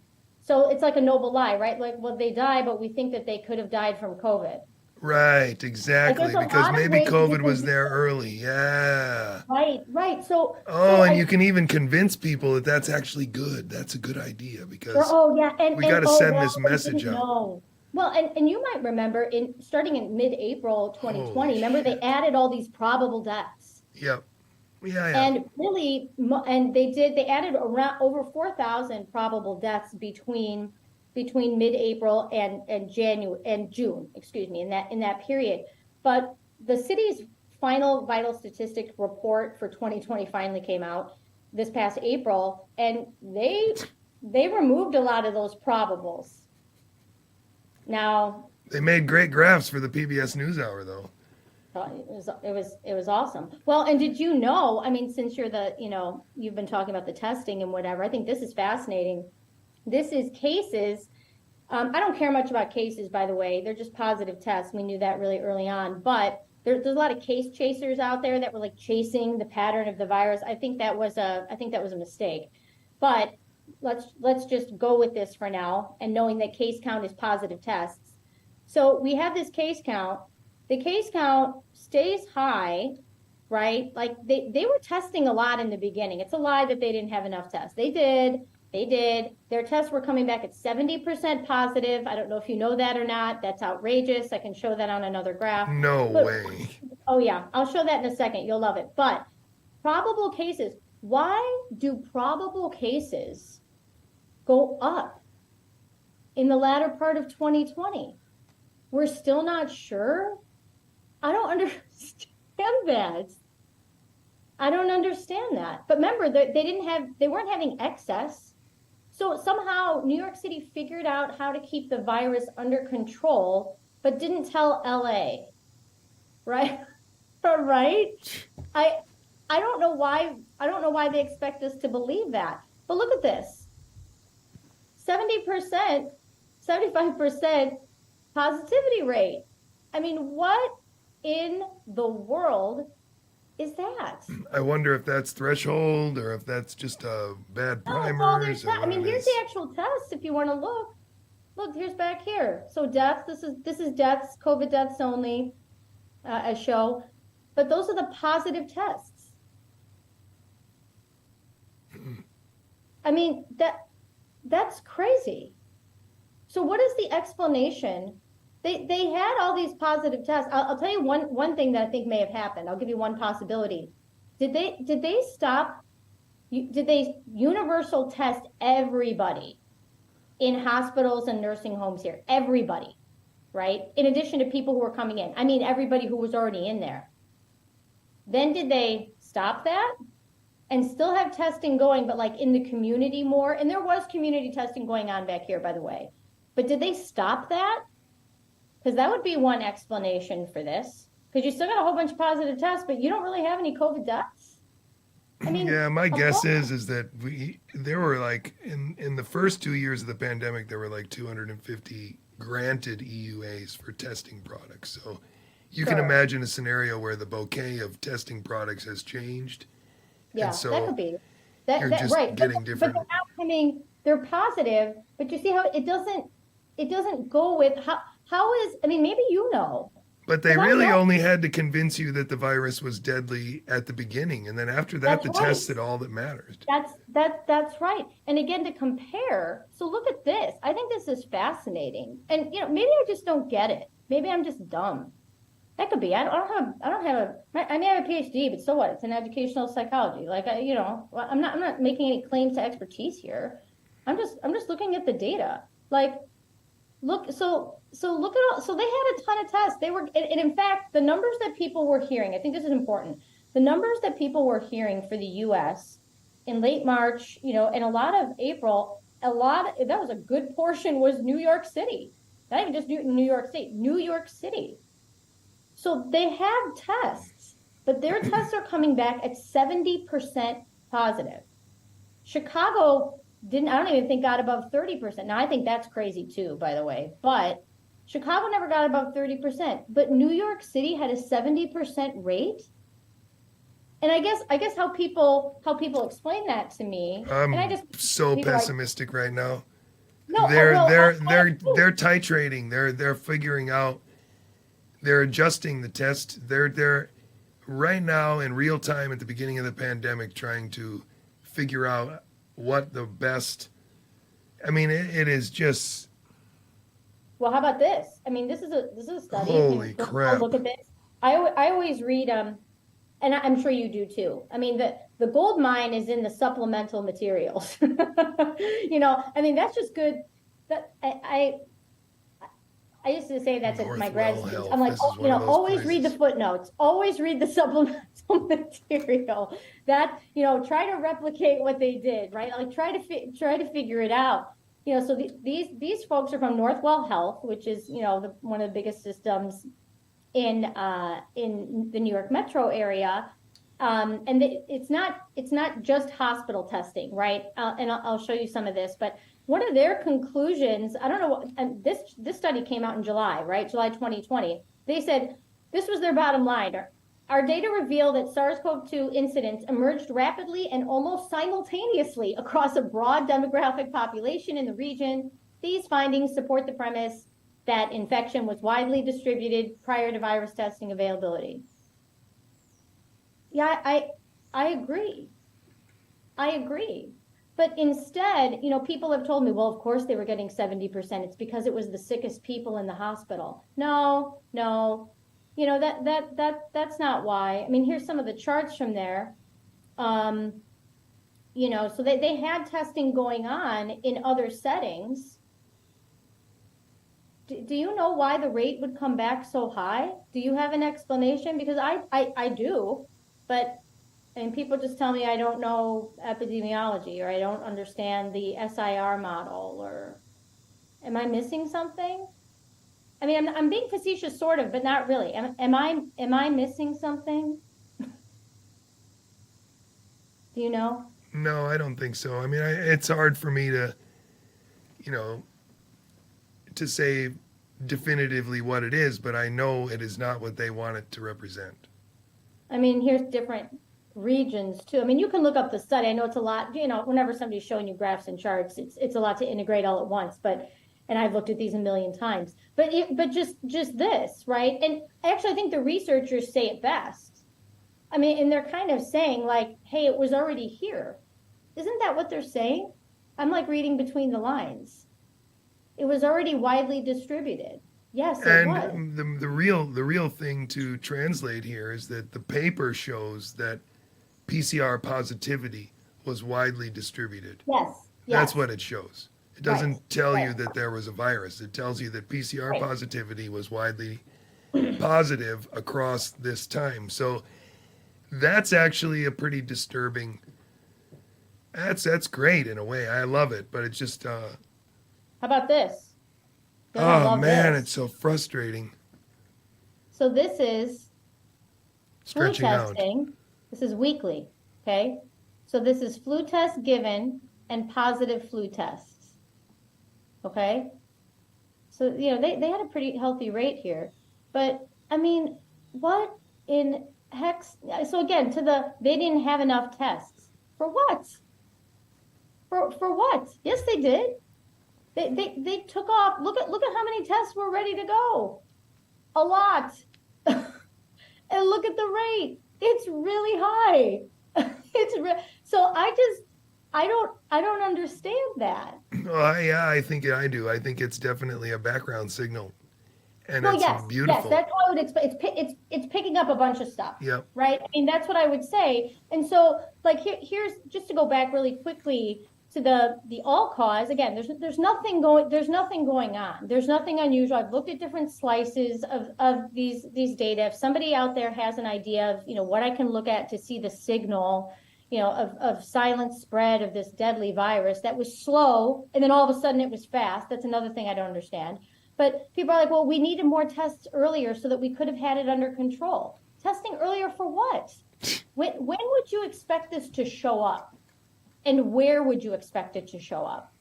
So it's like a noble lie, right? Like, well, they die, but we think that they could have died from COVID. Right, Like exactly. there's a Because lot of maybe ways that you COVID can was do there it. early. Yeah. Right, right. So Oh, and I you can even convince people that that's actually good. That's a good idea sure. because Oh, yeah. we got to Oh, send well, this they message didn't out. know. Well, and you might remember starting in mid-April Holy 2020, remember they shit. added all these probable deaths. Yep. Yeah, yeah. And really, and they added around over 4,000 probable deaths between mid-April and January and June, excuse me, in that period. But the city's final vital statistics report for 2020 finally came out this past April, and they removed a lot of those probables. Now, They made great graphs for the PBS NewsHour, though. it was awesome. Well, and did you know, I mean, since you've been talking about the testing and whatever, I think this is fascinating. This is cases. I don't care much about cases, by the way. They're just positive tests. We knew that really early on, but there's a lot of case chasers out there that were like chasing the pattern of the virus. I think that was a mistake. But let's just go with this for now, and knowing that case count is positive tests. So we have this case count. The case count stays high, right? Like they were testing a lot in the beginning. It's a lie that they didn't have enough tests. They did. They did. Their tests were coming back at 70% positive. I don't know if you know that or not. That's outrageous. I can show that on another graph. No But way. oh yeah, I'll show that in a second. You'll love it. But probable cases, why do probable cases go up in the latter part of 2020? We're still not sure. I don't understand that. I don't understand that. But remember, they weren't having excess. So somehow New York City figured out how to keep the virus under control, but didn't tell LA, right? Right? I I don't know why they expect us to believe that. But look at this. 70%, 75% positivity rate. I mean, what in the world is that? I wonder if that's threshold or if that's just bad No, it's all their primers or test. I what mean, it here's the is. actual test if you want to look. Look, here's back here. So deaths, this is deaths, COVID deaths only, as show. But those are the positive tests. I mean, that's crazy. So what is the explanation? They had all these positive tests. I'll tell you one thing that I think may have happened. I'll give you one possibility. Did they stop? Did they universal test everybody in hospitals and nursing homes here? Everybody, right? In addition to people who were coming in. I mean, everybody who was already in there. Then did they stop that and still have testing going, but like in the community more? And there was community testing going on back here, by the way. But did they stop that? Because that would be one explanation for this. Because you still got a whole bunch of positive tests, but you don't really have any COVID deaths. I mean, Yeah, my guess is that there were like in the first 2 years of the pandemic there were like 250 granted EUAs for testing products. So you can sure. imagine a scenario where the bouquet of testing products has changed, Yeah, and that so could be. you're That just right. getting But different. they're now coming, they're positive, but you see how it doesn't go with how is, I mean, maybe you know. But they Because I really know only had to convince you that the virus was deadly at the beginning, and then after that, that's the right. tests are all that matters. That's right. And again, to compare, so look at this. I think this is fascinating. And maybe I just don't get it. Maybe I'm just dumb. That could be. I don't have I may have a PhD, but so what? It's in educational psychology. Like I'm not making any claims to expertise here. I'm just looking at the data. Like look, look at all, so they had a ton of tests. They were, and in fact, the numbers that people were hearing, I think this is important. The numbers that people were hearing for the US in late March, and a lot of April, that was a good portion was New York City. Not even just New York State, New York City. So they have tests, but their tests are coming back at 70% positive. Chicago I don't even think got above 30%. Now I think that's crazy too, by the way, but Chicago never got above 30%, but New York City had a 70% rate. And I guess how people explain that to me, and I I'm just so people like, pessimistic right now. no, They're well, they're they're they're titrating. They're figuring out they're adjusting the test. They're right now in real time at the beginning of the pandemic trying to figure out what the best. I mean, it is just. Well, how about this? I mean, this is a study. Holy And go crap. look at this. I always read and I'm sure you do too. I mean, the gold mine is in the supplemental materials. You know, I mean, that's just good. That I used to say that to my grad Northwell students. Health. I'm like, This oh, is you one of know, those always read the places. footnotes, always read the supplemental material. That, you know, try to replicate what they did, right? Like try to figure it out. You know, so these folks are from Northwell Health, which is, you know, one of the biggest systems in the New York metro area. And it's not just hospital testing, right? And I'll show you some of this, but one of their conclusions, I don't know, and this study came out in July, right? July 2020. They said this was their bottom line. Our data reveal that SARS-CoV-2 incidents emerged rapidly and almost simultaneously across a broad demographic population in the region. These findings support the premise that infection was widely distributed prior to virus testing availability. Yeah, I agree. I agree. But instead, you know, people have told me, well, of course they were getting 70%. It's because it was the sickest people in the hospital. No, you know, that's not why. I mean, here's some of the charts from there. You know, so they had testing going on in other settings. Do you know why the rate would come back so high? Do you have an explanation? Because I do, but and people just tell me I don't know epidemiology or I don't understand the SIR model, or am I missing something? I mean, I'm being facetious sort of, but not really. Am I missing something? Do you know? No, I don't think so. I mean, it's hard for me to, you know, to say definitively what it is, but I know it is not what they want it to represent. I mean, here's different regions too. I mean, you can look up the study. I know it's a lot, you know, whenever somebody's showing you graphs and charts, it's a lot to integrate all at once, but and I've looked at these a million times. But just this, right? And actually I think the researchers say it best. I mean, and they're kind of saying like, hey, it was already here. Isn't that what they're saying? I'm like reading between the lines. It was already widely distributed. Yes, it was. And the real thing to translate here is that the paper shows that PCR positivity was widely distributed. Yes. That's what it shows. It doesn't Right. tell you Right. that there was a virus. It tells you that PCR Right. positivity was widely positive across this time. So that's actually a pretty disturbing. That's great in a way. I love it, but it's just How about this? You're gonna oh love man, this. it's so frustrating. So this is flu Stretching out. testing. This is weekly, okay? So this is flu test given and positive flu tests, okay? So, you know, they had a pretty healthy rate here. But, I mean, what in heck? So again, they didn't have enough tests. For what? For what? Yes, they did. They took off. Look at how many tests were ready to go. A lot. And look at the rate. It's really high. So I don't understand that. Oh, yeah, I think I do. I think it's definitely a background signal, and Well, it's yes, beautiful. that's how I would expect. It's picking up a bunch of stuff. Yep. Right. I mean, that's what I would say. And so, like, here's just to go back really quickly to the all cause. Again, there's nothing going on. There's nothing unusual. I've looked at different slices of these data. If somebody out there has an idea of, you know, what I can look at to see the signal, you know, of silent spread of this deadly virus that was slow and then all of a sudden it was fast. That's another thing I don't understand. But people are like, well, we needed more tests earlier so that we could have had it under control. Testing earlier for what? When would you expect this to show up? And where would you expect it to show up?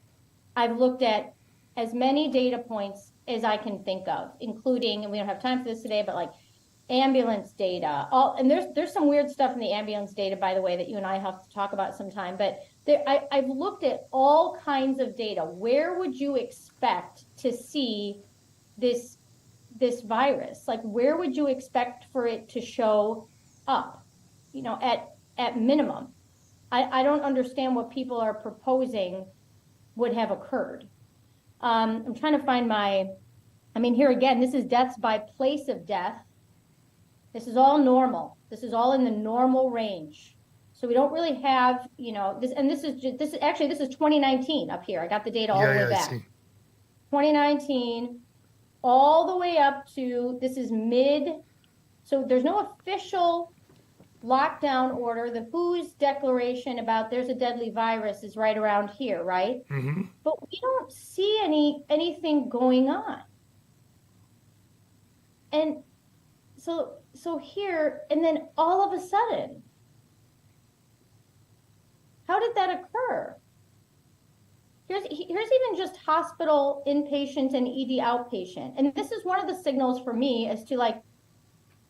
I've looked at as many data points as I can think of, including, and we don't have time for this today, but like ambulance data. And there's some weird stuff in the ambulance data, by the way, that you and I have to talk about sometime. But I've looked at all kinds of data. Where would you expect to see this this virus? Like, where would you expect for it to show up, at minimum? I don't understand what people are proposing would have occurred. I'm trying to find here again, this is deaths by place of death. This is all normal. This is all in the normal range. So we don't really have, this, and this is 2019 up here. I got the data all the way back. 2019, all the way up to, this is so there's no official lockdown order. The WHO's declaration about there's a deadly virus is right around here, right? Mm-hmm. But we don't see anything going on. And so here, and then all of a sudden, how did that occur? Here's even just hospital inpatient and ED outpatient. And this is one of the signals for me as to, like,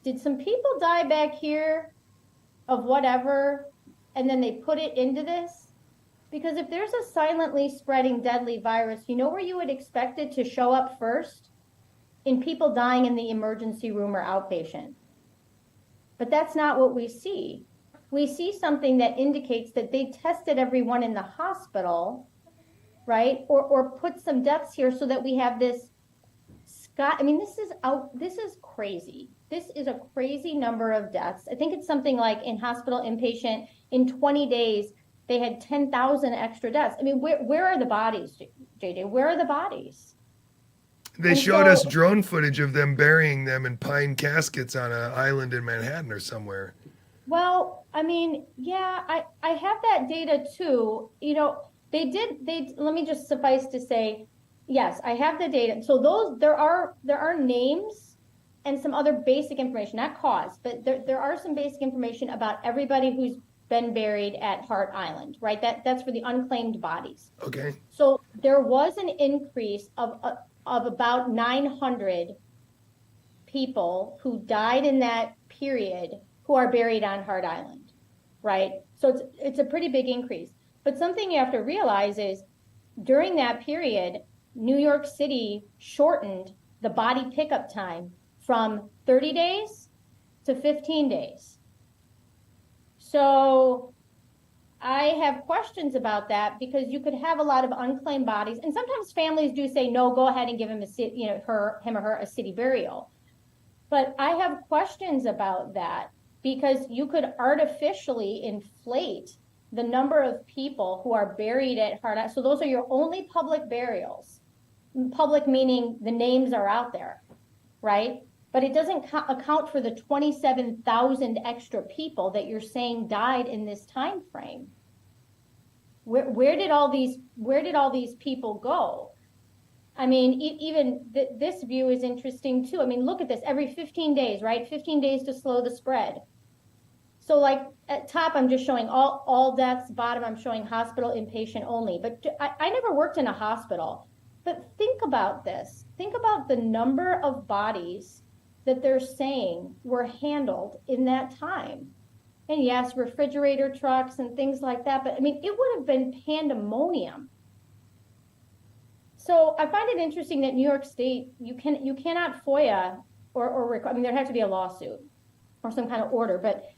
did some people die back here of whatever, and then they put it into this? Because if there's a silently spreading deadly virus, where you would expect it to show up first? In people dying in the emergency room or outpatient. But that's not what we see. We see something that indicates that they tested everyone in the hospital, right? Or put some deaths here so that we have this this is crazy. This is a crazy number of deaths. I think it's something like in hospital inpatient, in 20 days, they had 10,000 extra deaths. Where are the bodies, JJ? Where are the bodies? They showed us drone footage of them burying them in pine caskets on an island in Manhattan or somewhere. Well, yeah, I have that data too. Let me just suffice to say, yes, I have the data. So there are names and some other basic information, not cause, but there are some basic information about everybody who's been buried at Hart Island, right? That's for the unclaimed bodies. Okay. So there was an increase of about 900 people who died in that period who are buried on Hart Island, right? So it's a pretty big increase. But something you have to realize is during that period, New York City shortened the body pickup time from 30 days to 15 days. So I have questions about that, because you could have a lot of unclaimed bodies, and sometimes families do say, no, go ahead and give him him or her a city burial. But I have questions about that, because you could artificially inflate the number of people who are buried at Hart Island. So those are your only public burials. Public meaning the names are out there, right? But it doesn't account for the 27,000 extra people that you're saying died in this time frame. Where did all these people go? Even this view is interesting too. Look at this. Every 15 days, right? 15 days to slow the spread. So, like, at top, I'm just showing all deaths. Bottom, I'm showing hospital inpatient only. But I never worked in a hospital. But think about this. Think about the number of bodies that they're saying were handled in that time. And yes, refrigerator trucks and things like that, but it would have been pandemonium. So I find it interesting that New York State, you cannot FOIA or there has to be a lawsuit or some kind of order, but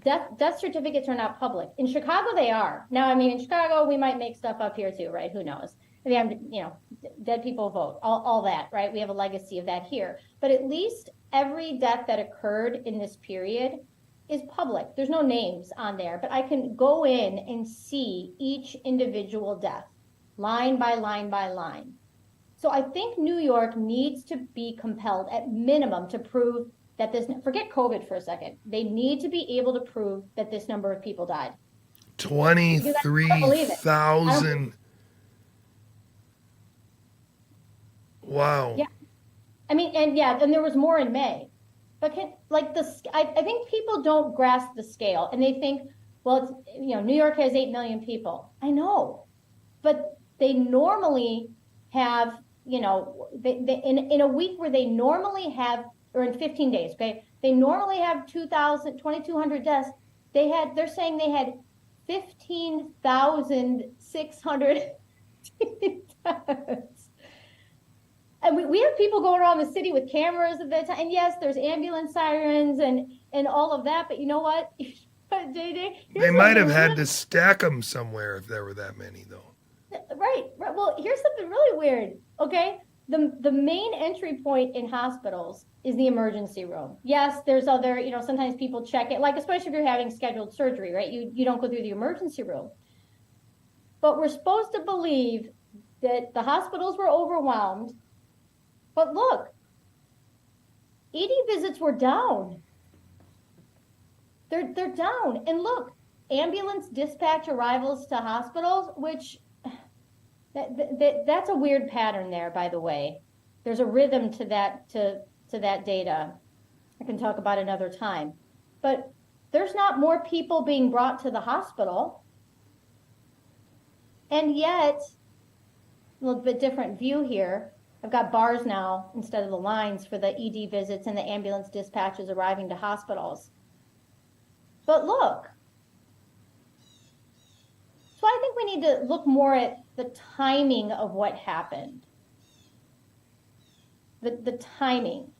death certificates are not public. In Chicago, they are. Now, in Chicago, we might make stuff up here too, right? Who knows? Dead people vote, all that, right? We have a legacy of that here. But at least every death that occurred in this period is public. There's no names on there, but I can go in and see each individual death, line by line by line. So I think New York needs to be compelled at minimum to prove that forget COVID for a second. They need to be able to prove that this number of people died. 23,000. Wow. Yeah. And there was more in May. But I think people don't grasp the scale, and they think, well, it's, New York has 8 million people. I know, but they normally have, in a week where they normally have, or in 15 days, okay, they normally have 2,200 deaths. They're saying they had 15,600 deaths. And we have people going around the city with cameras at that time. And yes, there's ambulance sirens and all of that. But you know what? But JJ, They might have had to stack them somewhere if there were that many, though. Right. Well, here's something really weird. Okay. The main entry point in hospitals is the emergency room. Yes, there's other, sometimes people check it, like especially if you're having scheduled surgery, right? You don't go through the emergency room. But we're supposed to believe that the hospitals were overwhelmed. But look, ED visits were down. They're down. And look, ambulance dispatch arrivals to hospitals, which that's a weird pattern there, by the way. There's a rhythm to that data. I can talk about another time. But there's not more people being brought to the hospital. And yet, a little bit different view here. I've got bars now instead of the lines for the ED visits and the ambulance dispatches arriving to hospitals. But look, so I think we need to look more at the timing of what happened. The timing.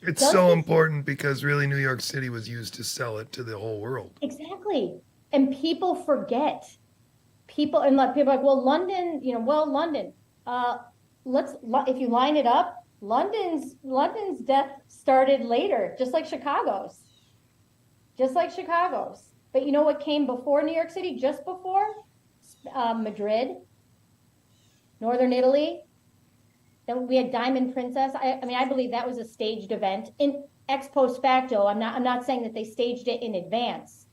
It's so important because really New York City was used to sell it to the whole world. Exactly. And people forget. People are like, well, London, London. If you line it up, London's death started later, just like Chicago's. But you know what came before New York City? Just before? Madrid, Northern Italy. Then we had Diamond Princess. I believe that was a staged event. In ex post facto, I'm not saying that they staged it in advance.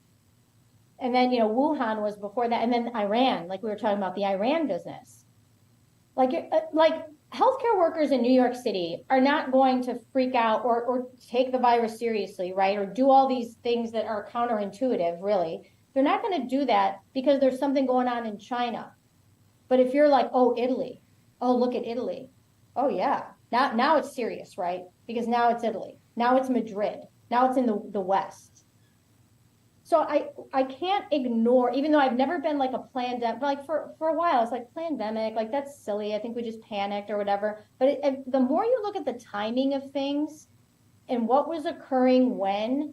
And then, Wuhan was before that. And then Iran, like we were talking about the Iran business. Like healthcare workers in New York City are not going to freak out or take the virus seriously, right? Or do all these things that are counterintuitive, really. They're not going to do that because there's something going on in China. But if you're like, oh, Italy, oh, look at Italy. Oh, yeah. Now it's serious, right? Because now it's Italy. Now it's Madrid. Now it's in the West. So I can't ignore, even though I've never been like a pandemic, like for a while, it's like pandemic, like that's silly. I think we just panicked or whatever. But the more you look at the timing of things and what was occurring when,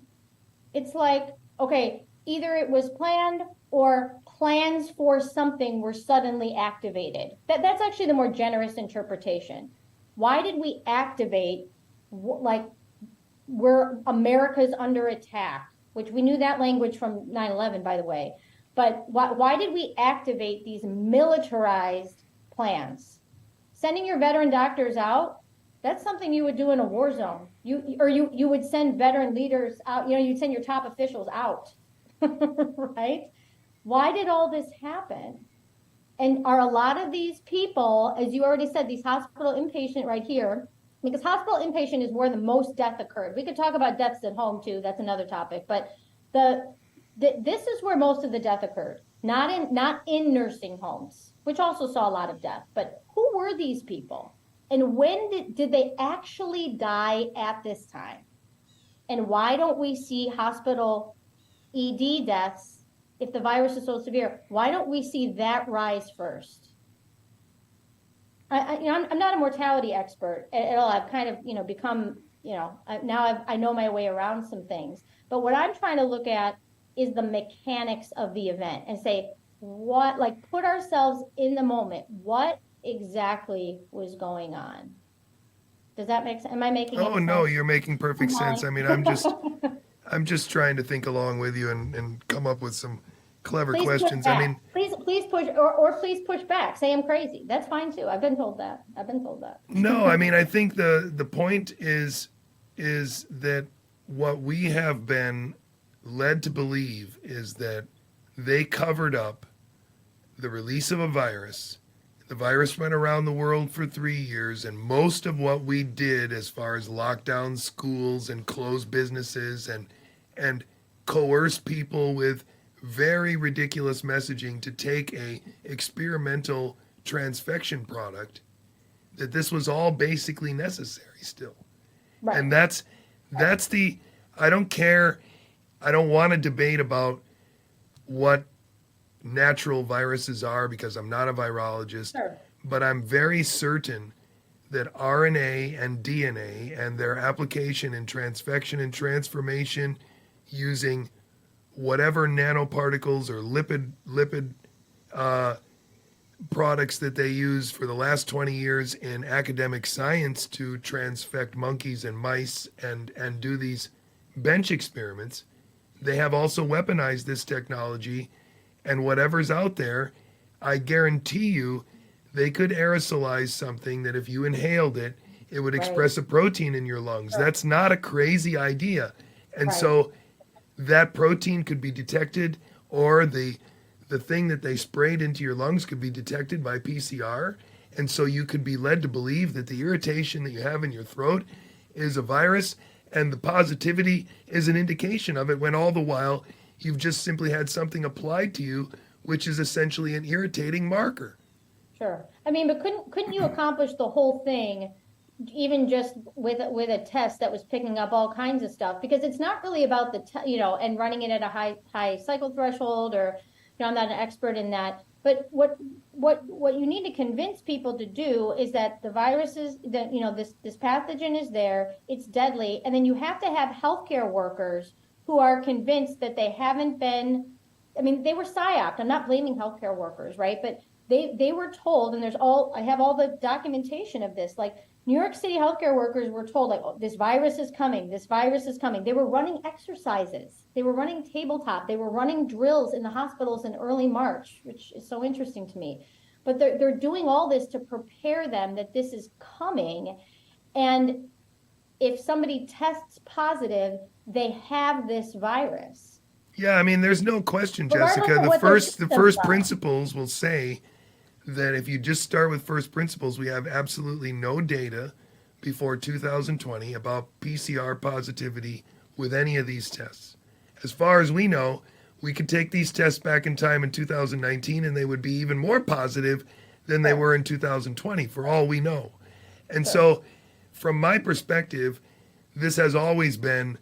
it's like, okay, either it was planned or plans for something were suddenly activated. That's actually the more generous interpretation. Why did we activate, like, we're America's under attack? Which we knew that language from 9/11, by the way. But why did we activate these militarized plans? Sending your veteran doctors out, that's something you would do in a war zone. You would send veteran leaders out, you'd send your top officials out, right? Why did all this happen? And are a lot of these people, as you already said, these hospital inpatient right here, because hospital inpatient is where the most death occurred. We could talk about deaths at home too. That's another topic. But this is where most of the death occurred, not in nursing homes, which also saw a lot of death. But who were these people? And when did they actually die at this time? And why don't we see hospital ED deaths if the virus is so severe? Why don't we see that rise first? I'm not a mortality expert at all. I've kind of, become, I know my way around some things. But what I'm trying to look at is the mechanics of the event and say, put ourselves in the moment. What exactly was going on? Does that make sense? Am I making sense? Oh, no, you're making perfect sense. I mean, I'm just trying to think along with you and come up with some clever questions. I mean, please push or please push back. Say I'm crazy. That's fine too. I've been told that. No, I mean, I think the point is that what we have been led to believe is that they covered up the release of a virus. The virus went around the world for 3 years, and most of what we did as far as lock down schools and close businesses and coerce people with very ridiculous messaging to take a experimental transfection product, that this was all basically necessary still. Right. And that's I don't care. I don't want to debate about what natural viruses are because I'm not a virologist. Sure. But I'm very certain that RNA and DNA and their application in transfection and transformation using whatever nanoparticles or lipid products that they use for the last 20 years in academic science to transfect monkeys and mice and do these bench experiments. They have also weaponized this technology, and whatever's out there, I guarantee you they could aerosolize something that if you inhaled it, it would express a protein in your lungs. That's not a crazy idea. And so that protein could be detected, or the thing that they sprayed into your lungs could be detected by PCR. And so you could be led to believe that the irritation that you have in your throat is a virus, and the positivity is an indication of it, when all the while you've just simply had something applied to you, which is essentially an irritating marker. Sure. I mean, but couldn't you accomplish the whole thing even just with a test that was picking up all kinds of stuff? Because it's not really about and running it at a high cycle threshold, or I'm not an expert in that. But what you need to convince people to do is that the viruses, that this pathogen is there, it's deadly, and then you have to have healthcare workers who are convinced that they haven't been. I mean, they were psyoped. I'm not blaming healthcare workers, right? But they were told, and I have all the documentation of this, like New York City healthcare workers were told, like, oh, this virus is coming. They were running exercises. They were running tabletop. They were running drills in the hospitals in early March, which is so interesting to me. But they're doing all this to prepare them that this is coming. And if somebody tests positive, they have this virus. Yeah, I mean, there's no question, Jessica. The first principles will say that if you just start with first principles, we have absolutely no data before 2020 about PCR positivity with any of these tests. As far as we know, we could take these tests back in time in 2019 and they would be even more positive than they were in 2020, for all we know. And so, from my perspective, this has always been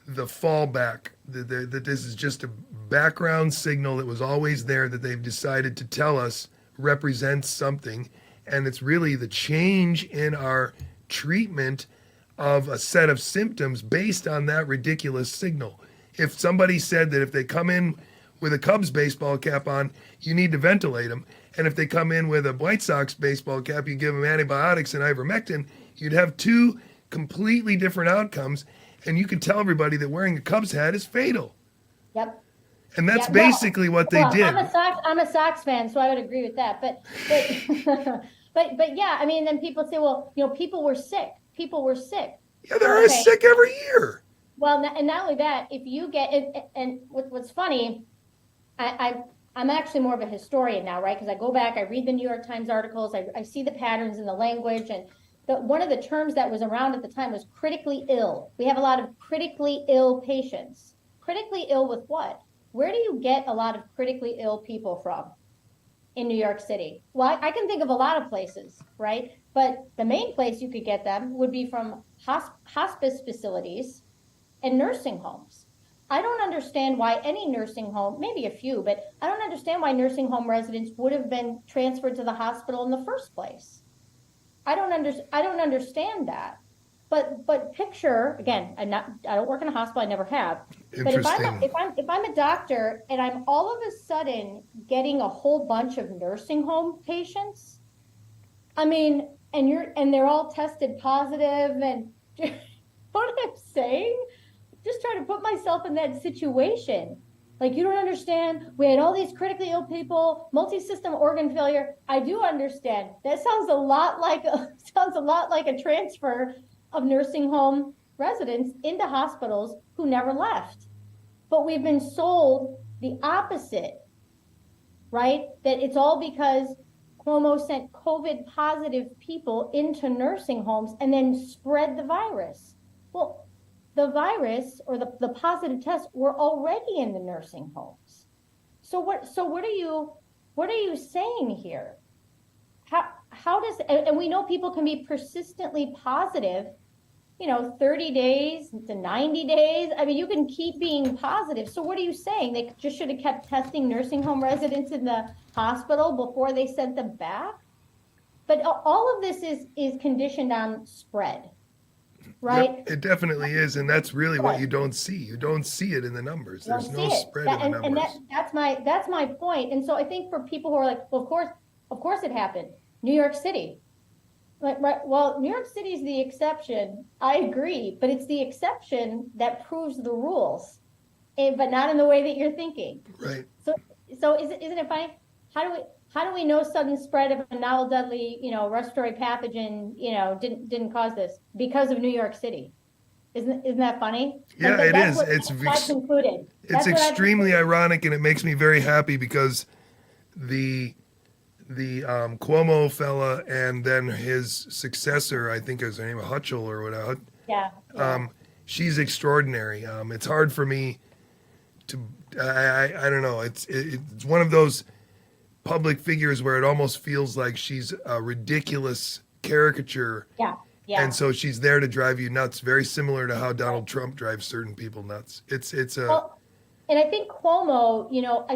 the fallback, that this is just a background signal that was always there, that they've decided to tell us represents something, and it's really the change in our treatment of a set of symptoms based on that ridiculous signal. If somebody said that if they come in with a Cubs baseball cap on, you need to ventilate them, and if they come in with a White Sox baseball cap, you give them antibiotics and ivermectin, you'd have two completely different outcomes, and you could tell everybody that wearing a Cubs hat is fatal. Yep. And that's basically what they did. I'm a Sox fan, so I would agree with that. But but yeah, I mean, then people say, well, people were sick. Yeah, they're sick every year. Well, and not only that, if you get and what's funny, I'm actually more of a historian now, right? Because I go back, I read the New York Times articles, I see the patterns in the language, and one of the terms that was around at the time was critically ill. We have a lot of critically ill patients. Critically ill with what? Where do you get a lot of critically ill people from in New York City? Well, I can think of a lot of places, right? But the main place you could get them would be from hospice facilities and nursing homes. I don't understand why any nursing home, maybe a few, but I don't understand why nursing home residents would have been transferred to the hospital in the first place. I don't understand that. But picture, again, I don't work in a hospital, I never have. But if I'm a doctor and I'm all of a sudden getting a whole bunch of nursing home patients, I mean, and they're all tested positive, and you know what I'm saying? Just trying to put myself in that situation. Like, you don't understand. We had all these critically ill people, multi-system organ failure. I do understand. That sounds a lot like a transfer of nursing home residents into hospitals who never left. But we've been sold the opposite, right? That it's all because Cuomo sent COVID positive people into nursing homes and then spread the virus. Well, the virus or the positive tests were already in the nursing homes. So what are you saying here? How does, and we know people can be persistently positive, 30 days to 90 days. I mean, you can keep being positive. So what are you saying? They just should have kept testing nursing home residents in the hospital before they sent them back? but all of this is conditioned on spread, right? Yep, it definitely is, and that's really what you don't see. You don't see it in the numbers. You don't There's no see it. spread in the numbers. That's my point. And so I think for people who are like, well, of course it happened. New York City. Like, right, well, New York City is the exception. I agree, but it's the exception that proves the rules, but not in the way that you're thinking. Right. So isn't it funny? How do we know sudden spread of a novel, deadly, respiratory pathogen, didn't cause this? Because of New York City. Isn't that funny? Yeah, it is. It's concluded. It's extremely ironic, and it makes me very happy because the Cuomo fella and then his successor, I think is her name, Hutchell or whatever. Yeah. She's extraordinary. It's hard for me to, I don't know. It's one of those public figures where it almost feels like she's a ridiculous caricature. Yeah. Yeah. And so she's there to drive you nuts, very similar to how Donald Trump drives certain people nuts. Well, and I think Cuomo, I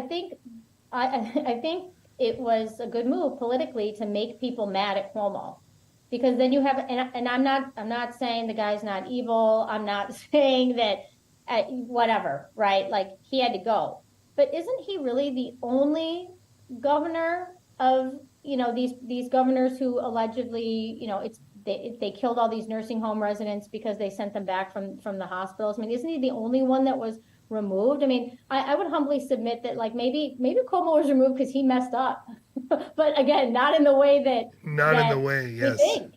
think it was a good move politically to make people mad at Cuomo, because then you have, and I'm not saying the guy's not evil. I'm not saying that whatever, right? Like, he had to go, but isn't he really the only governor of, these governors who allegedly, they killed all these nursing home residents because they sent them back from the hospitals? I mean, isn't he the only one that was removed? I mean, I would humbly submit that, like, maybe Cuomo was removed because he messed up, but again, not in the way that in the way, yes, we think.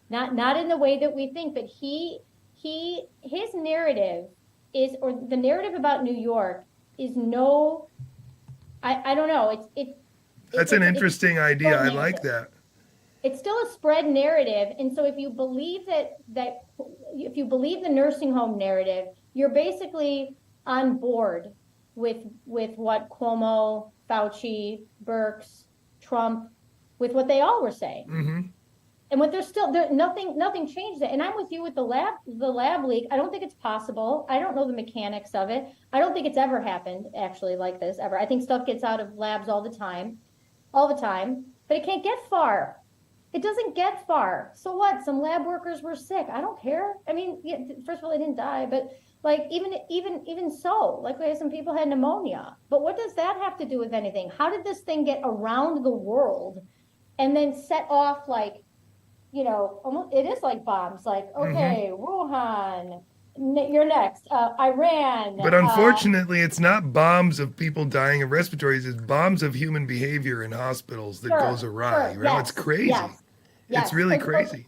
Not in the way that we think. But his narrative is, or the narrative about New York is I don't know. That's an interesting idea. I like that. It's still a spread narrative, and so if you believe if you believe the nursing home narrative, you're basically on board with what Cuomo, Fauci, Birx, Trump, with what they all were saying. Mm-hmm. And what nothing changed it. And I'm with you with the lab leak. I don't think it's possible. I don't know the mechanics of it. I don't think it's ever happened actually like this ever. I think stuff gets out of labs all the time, but it can't get far. It doesn't get far. So what? Some lab workers were sick. I don't care. I mean, yeah, first of all, they didn't die, but like even so, like, some people had pneumonia. But what does that have to do with anything? How did this thing get around the world and then set off, like, almost, it is like bombs, like, okay, Wuhan, you're next, Iran. But unfortunately, it's not bombs of people dying of respiratories. It's bombs of human behavior in hospitals that goes awry. Right? Yes, It's crazy. Yes. It's really crazy.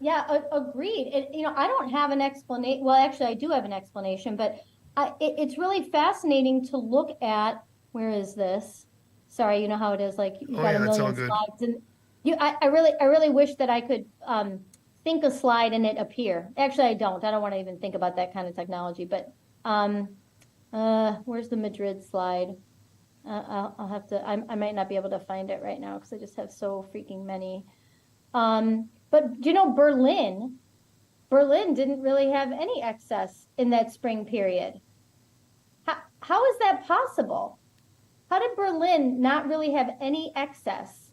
Yeah, agreed. I don't have an explanation. Well, actually, I do have an explanation, but it's really fascinating to look at. Where is this? Sorry, you know how it is. Like, you've got a million slides, and I really wish that I could think a slide and it appear. Actually, I don't. I don't want to even think about that kind of technology. But where's the Madrid slide? I'll have to. I might not be able to find it right now because I just have so freaking many. But Berlin didn't really have any excess in that spring period. How is that possible? How did Berlin not really have any excess?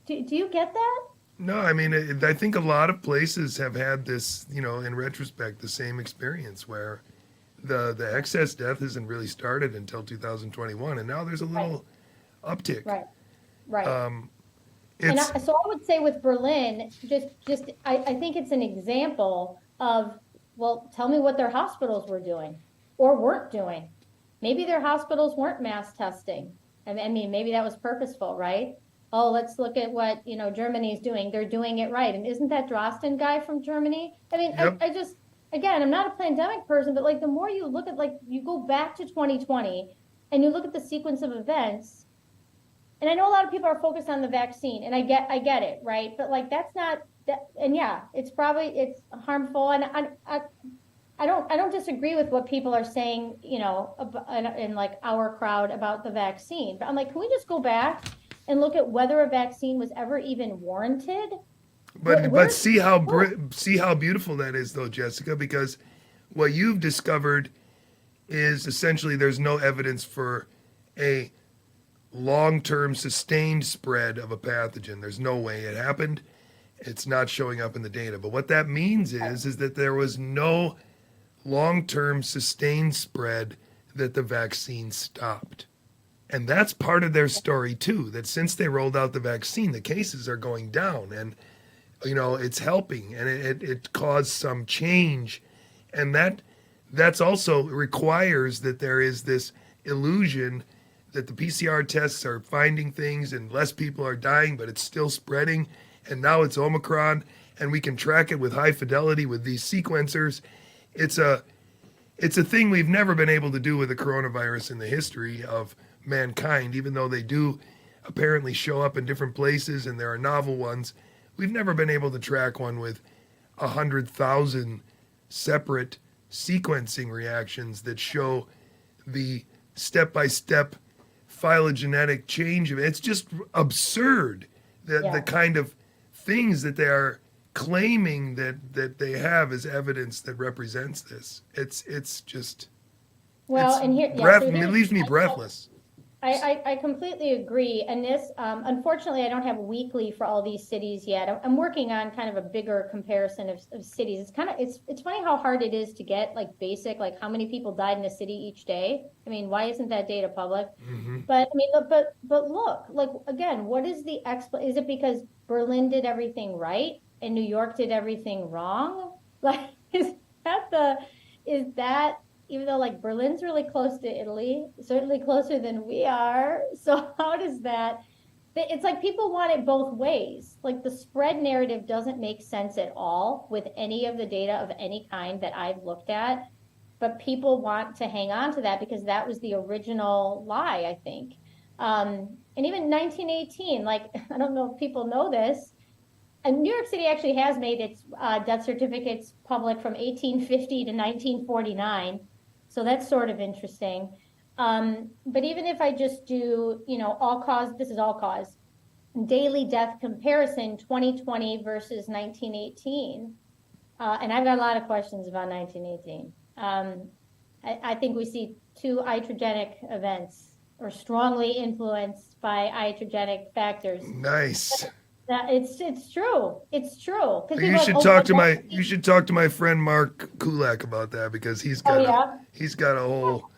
Do you get that? No, I mean, I think a lot of places have had this, in retrospect, the same experience where the excess death hasn't really started until 2021, and now there's a little uptick. Right. So I would say with Berlin, I think it's an example of, well, tell me what their hospitals were doing or weren't doing. Maybe their hospitals weren't mass testing. I mean, maybe that was purposeful, right? Oh, let's look at what, Germany's doing. They're doing it right. And isn't that Drosten guy from Germany? I mean, yep. I just, again, I'm not a pandemic person, but like, the more you look at, like, you go back to 2020 and you look at the sequence of events, and I know a lot of people are focused on the vaccine, and I get it, right? But like, that's not that, and yeah, it's harmful, and I don't disagree with what people are saying, in like our crowd about the vaccine. But I'm like, can we just go back and look at whether a vaccine was ever even warranted? But see how beautiful that is, though, Jessica, because what you've discovered is essentially there's no evidence for a long-term sustained spread of a pathogen. There's no way it happened. It's not showing up in the data. But what that means is that there was no long-term sustained spread that the vaccine stopped. And that's part of their story too, that since they rolled out the vaccine, the cases are going down, and it's helping, and it caused some change. And that's also requires that there is this illusion that the PCR tests are finding things and less people are dying, but it's still spreading. And now it's Omicron, and we can track it with high fidelity with these sequencers. It's a thing we've never been able to do with the coronavirus in the history of mankind, even though they do apparently show up in different places and there are novel ones. We've never been able to track one with 100,000 separate sequencing reactions that show the step-by-step phylogenetic change of it. It's just absurd that the kind of things that they are claiming that they have as evidence that represents this. It's just it leaves me breathless. I completely agree. And this, unfortunately, I don't have weekly for all these cities yet. I'm working on kind of a bigger comparison of cities. It's funny how hard it is to get like basic, like how many people died in a city each day. I mean, why isn't that data public? Mm-hmm. But I mean, but look, like again, what is the is it because Berlin did everything right and New York did everything wrong? Like, is that even though like Berlin's really close to Italy, certainly closer than we are. So how does that, it's like people want it both ways. Like the spread narrative doesn't make sense at all with any of the data of any kind that I've looked at, but people want to hang on to that because that was the original lie, I think. And even 1918, like, I don't know if people know this, and New York City actually has made its death certificates public from 1850 to 1949. So that's sort of interesting. But even if I just do, all cause, this is all cause, daily death comparison, 2020 versus 1918. And I've got a lot of questions about 1918. I think we see two iatrogenic events or strongly influenced by iatrogenic factors. Nice. It's true. It's true. You should talk to my friend Mark Kulak about that because he's got a whole.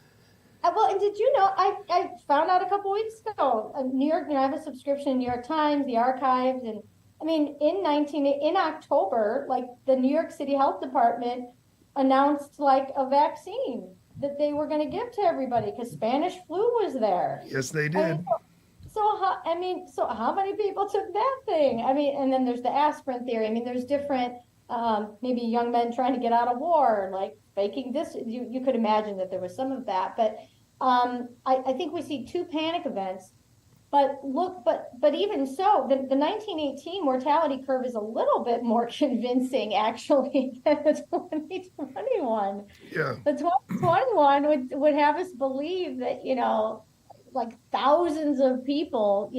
Well, and did you know I found out a couple weeks ago, New York. I have a subscription to New York Times, the archives, and I mean in October, like the New York City Health Department announced like a vaccine that they were going to give to everybody because Spanish flu was there. Yes, they did. So how many people took that thing? I mean, and then there's the aspirin theory. I mean, there's different, maybe young men trying to get out of war, like faking this. You could imagine that there was some of that. But I think we see two panic events. But even so, the 1918 mortality curve is a little bit more convincing, actually, than the 2021. Yeah. The 2021 would have us believe that, like thousands of people,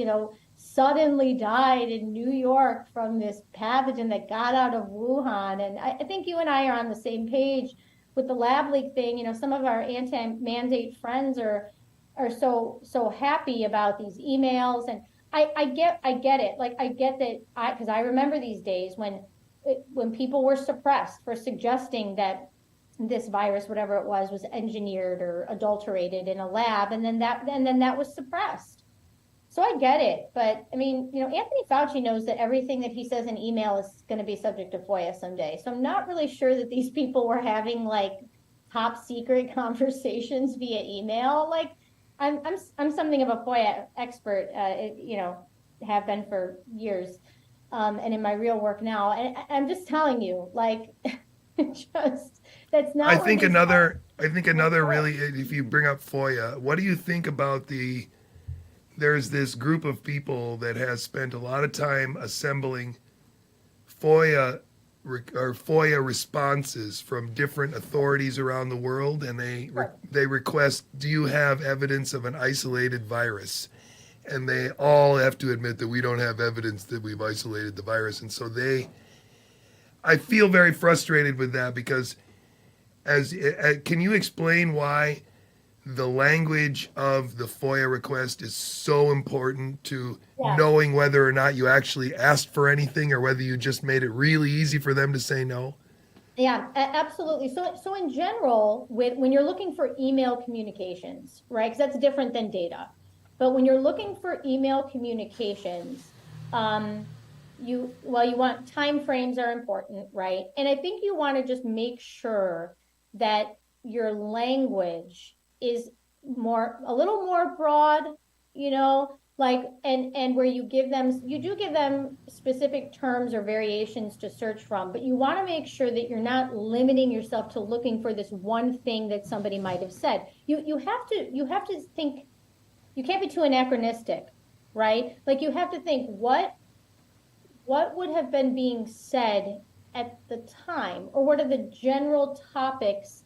suddenly died in New York from this pathogen that got out of Wuhan. And I think you and I are on the same page with the lab leak thing. Some of our anti-mandate friends are so happy about these emails. And I get it. Like I get that because I remember these days when people were suppressed for suggesting that this virus, whatever it was engineered or adulterated in a lab, and then that was suppressed. So I get it, but I mean, Anthony Fauci knows that everything that he says in email is going to be subject to FOIA someday. So I'm not really sure that these people were having like top secret conversations via email. Like I'm something of a FOIA expert, have been for years, and in my real work now, and I'm just telling you, like. That's not. I think another really, if you bring up FOIA, what do you think about there's this group of people that has spent a lot of time assembling FOIA responses from different authorities around the world, and they request, do you have evidence of an isolated virus? And they all have to admit that we don't have evidence that we've isolated the virus, and so I feel very frustrated with that because can you explain why the language of the FOIA request is so important to Yeah. knowing whether or not you actually asked for anything or whether you just made it really easy for them to say no. Yeah, absolutely. So in general, when you're looking for email communications, right? Because that's different than data. But when you're looking for email communications, um, you want timeframes are important, right? And I think you want to just make sure that your language is a little more broad, like and where you do give them specific terms or variations to search from, but you want to make sure that you're not limiting yourself to looking for this one thing that somebody might have said. You have to think, you can't be too anachronistic, right? Like you have to think what would have been being said at the time, or what are the general topics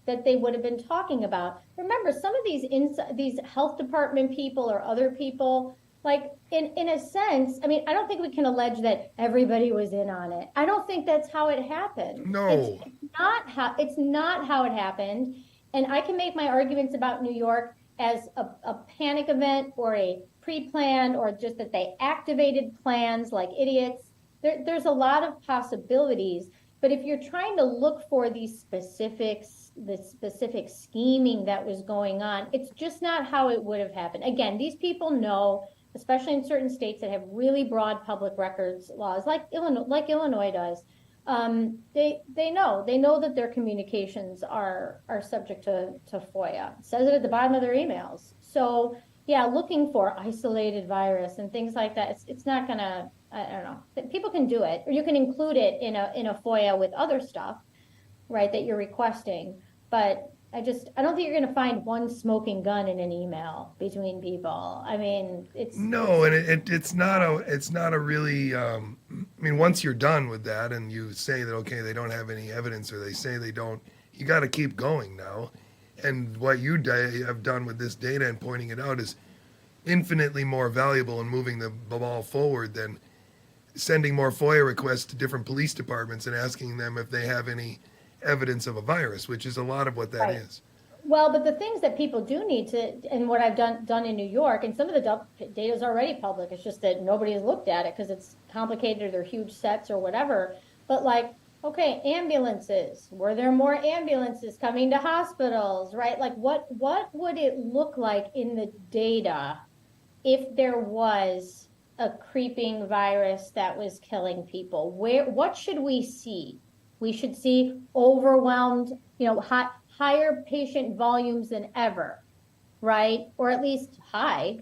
that they would have been talking about. Remember, some of these health department people or other people, like in a sense, I mean, I don't think we can allege that everybody was in on it. I don't think that's how it happened. No. It's not how it happened. And I can make my arguments about New York as a panic event or a pre-planned, or just that they activated plans like idiots. There's a lot of possibilities. But if you're trying to look for these specifics, the specific scheming that was going on, it's just not how it would have happened. Again, these people know, especially in certain states that have really broad public records laws, like Illinois does. They know that their communications are subject to FOIA. It says it at the bottom of their emails. So yeah, looking for isolated virus and things like that, it's not gonna, I don't know. People can do it, or you can include it in a FOIA with other stuff, right, that you're requesting. But I don't think you're gonna find one smoking gun in an email between people. I mean, No, and it's not a really. I mean, once you're done with that and you say that okay, they don't have any evidence, or they say they don't, you got to keep going now. And what you have done with this data and pointing it out is infinitely more valuable in moving the ball forward than sending more FOIA requests to different police departments and asking them if they have any evidence of a virus, which is a lot of what that right. is. Well, but the things that people do need to, and what I've done in New York, and some of the data is already public. It's just that nobody has looked at it because it's complicated, or they're huge sets or whatever. But like, okay, ambulances. Were there more ambulances coming to hospitals, right? Like, what would it look like in the data if there was a creeping virus that was killing people? What should we see? We should see overwhelmed, higher patient volumes than ever, right? Or at least high,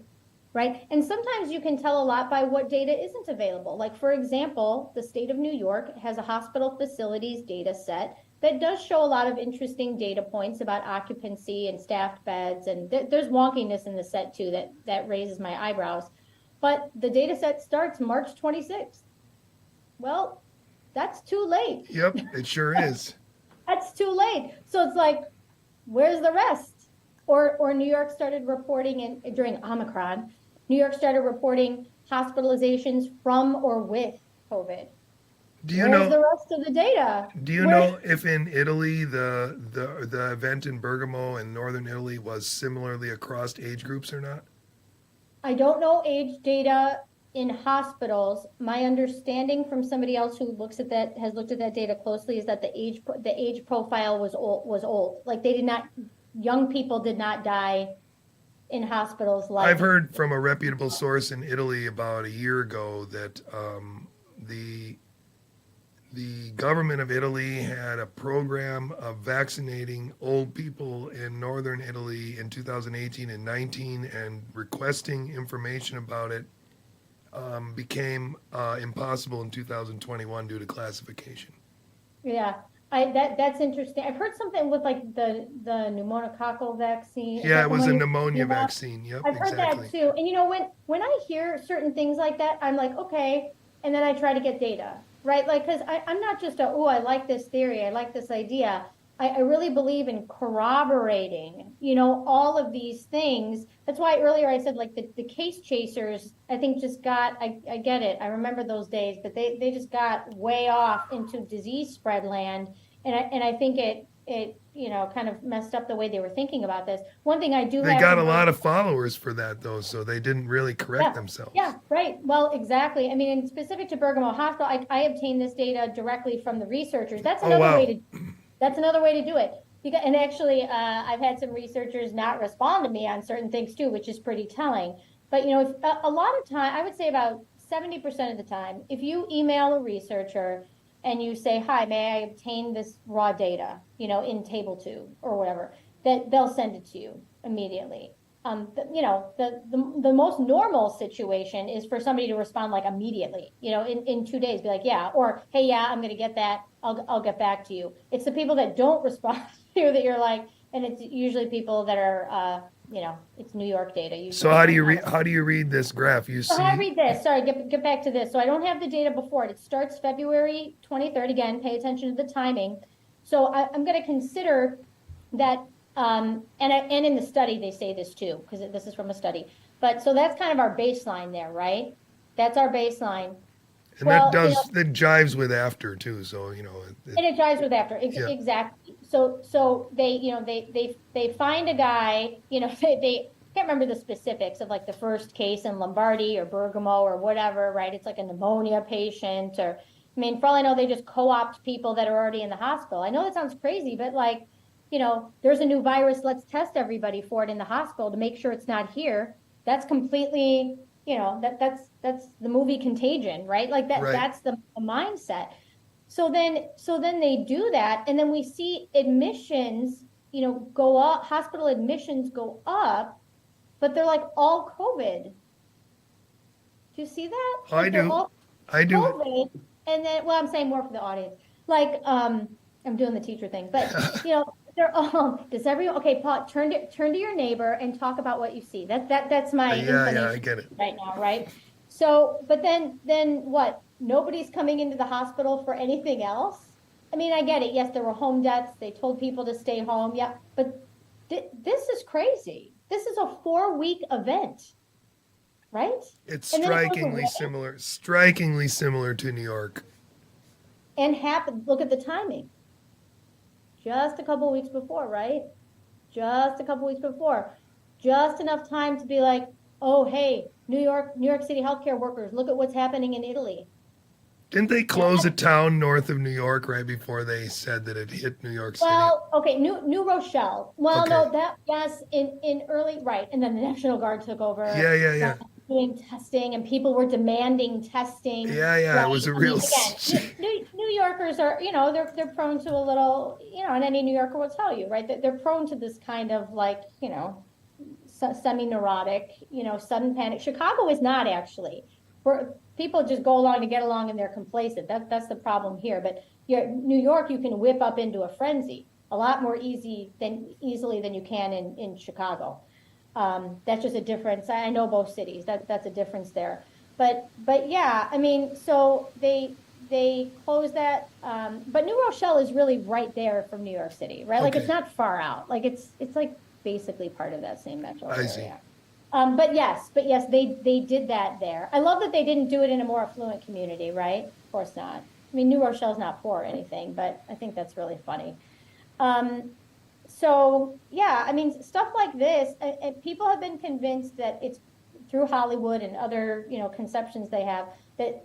right? And sometimes you can tell a lot by what data isn't available. Like, for example, the state of New York has a hospital facilities data set that does show a lot of interesting data points about occupancy and staffed beds. And there's wonkiness in the set too that raises my eyebrows. But the data set starts March 26th. Well, that's too late. Yep, it sure is. That's too late. So it's like, where's the rest? Or New York started reporting during Omicron, New York started reporting hospitalizations from or with COVID. Where's the rest of the data? Do you know if in Italy the event in Bergamo in northern Italy was similarly across age groups or not? I don't know age data in hospitals. My understanding from somebody else who has looked at that data closely is that the age profile was old. Like young people did not die in hospitals. Like I've heard from a reputable source in Italy about a year ago that the government of Italy had a program of vaccinating old people in northern Italy in 2018 and 19, and requesting information about it became impossible in 2021 due to classification. Yeah, that's interesting. I've heard something with like the pneumococcal vaccine. Yeah, it was a pneumonia vaccine. Yep, I've heard that too. And when I hear certain things like that, I'm like, okay, and then I try to get data, right? Like, because I'm not just I like this theory, I like this idea. I really believe in corroborating, all of these things. That's why earlier I said, like, the case chasers, I think just I get it. I remember those days, but they just got way off into disease spread land. And I think it kind of messed up the way they were thinking about this. One thing I do They have got to a lot of followers for that though, so they didn't really correct themselves. Yeah, right. Well, exactly. I mean, in specific to Bergamo Hospital, I obtained this data directly from the researchers. That's another way to do it. Because, and actually, I've had some researchers not respond to me on certain things too, which is pretty telling. But if, a lot of time, I would say about 70% of the time, if you email a researcher and you say, "Hi, may I obtain this raw data, in table 2 or whatever," that they'll send it to you immediately. The most normal situation is for somebody to respond like immediately, in 2 days, be like, yeah, or, hey, yeah, I'm going to get that. I'll get back to you. It's the people that don't respond to you that you're like, and it's usually people that are, it's New York data. Usually. So how do you read this graph? So how I read this, sorry, get back to this. So I don't have the data before it. It starts February 23rd. Again, pay attention to the timing. So I'm going to consider that. And in the study, they say this too, because this is from a study. But so that's kind of our baseline there, right? That's our baseline. And that jives with after too. So, and it jives with after. Exactly. So they find a guy, they can't remember the specifics of like the first case in Lombardy or Bergamo or whatever, right? It's like a pneumonia patient or, I mean, for all I know, they just co-opt people that are already in the hospital. I know that sounds crazy, but like, there's a new virus, let's test everybody for it in the hospital to make sure it's not here. That's completely, that's the movie Contagion, right? Like that, That's the mindset. So then they do that. And then we see admissions, go up, hospital admissions go up, but they're like all COVID. Do you see that? Like I do. COVID, and then, well, I'm saying more for the audience. Like, I'm doing the teacher thing, but they're all. Does everyone? Okay, Paul, turn to your neighbor and talk about what you see. That's my yeah, I get it right now, right? So, but then what? Nobody's coming into the hospital for anything else. I mean, I get it. Yes, there were home deaths. They told people to stay home. Yeah, but this is crazy. This is a 4-week event, right? It's strikingly similar to New York. And look at the timing. Just a couple of weeks before, right? Just a couple of weeks before. Just enough time to be like, oh, hey, New York City healthcare workers, look at what's happening in Italy. Didn't they close a town north of New York right before they said that it hit New York City? Well, okay, New Rochelle. Well, okay. No, yes, in early, right, and then the National Guard took over. Yeah. Doing testing, and people were demanding testing. Yeah, right? It was a real. Again, New Yorkers are, they're prone to a little, and any New Yorker will tell you, right, that they're prone to this kind of like, semi-neurotic, sudden panic. Chicago is not actually. Where people just go along to get along and they're complacent. That's the problem here. But New York, you can whip up into a frenzy a lot more easily than you can in Chicago. That's just a difference. I know both cities. That's a difference there. But yeah, I mean, so they closed that. But New Rochelle is really right there from New York City, right? Like it's not far out. Like it's like basically part of that same metro area. See. But yes, they did that there. I love that they didn't do it in a more affluent community, right? Of course not. I mean, New Rochelle's not poor or anything, but I think that's really funny. So yeah, I mean, stuff like this, and people have been convinced that it's through Hollywood and other, conceptions they have, that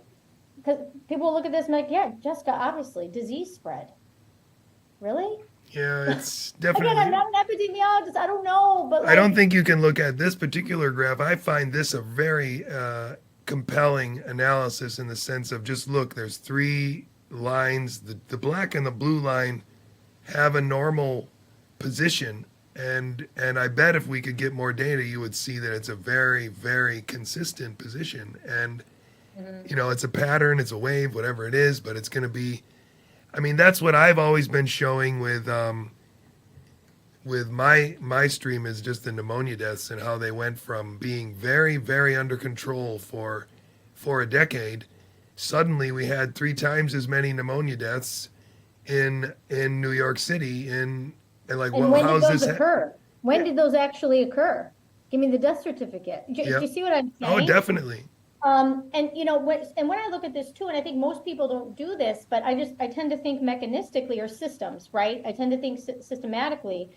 because people look at this and like, yeah, Jessica, obviously, disease spread. Really? Yeah, it's definitely. Again, I'm not an epidemiologist. I don't know, but I don't think you can look at this particular graph. I find this a very compelling analysis in the sense of just look. There's 3 lines. The black and the blue line have a normal position, and I bet if we could get more data, you would see that it's a very, very consistent position. And it's a pattern, it's a wave, whatever it is, but it's going to be. I mean, that's what I've always been showing with my stream is just the pneumonia deaths and how they went from being very, very under control for a decade. Suddenly, we had 3 times as many pneumonia deaths in New York City. And when did those occur? When did those actually occur? Give me the death certificate. Do you see what I'm saying? Oh, definitely. And when I look at this too, and I think most people don't do this, but I tend to think mechanistically or systems, right? I tend to think systematically,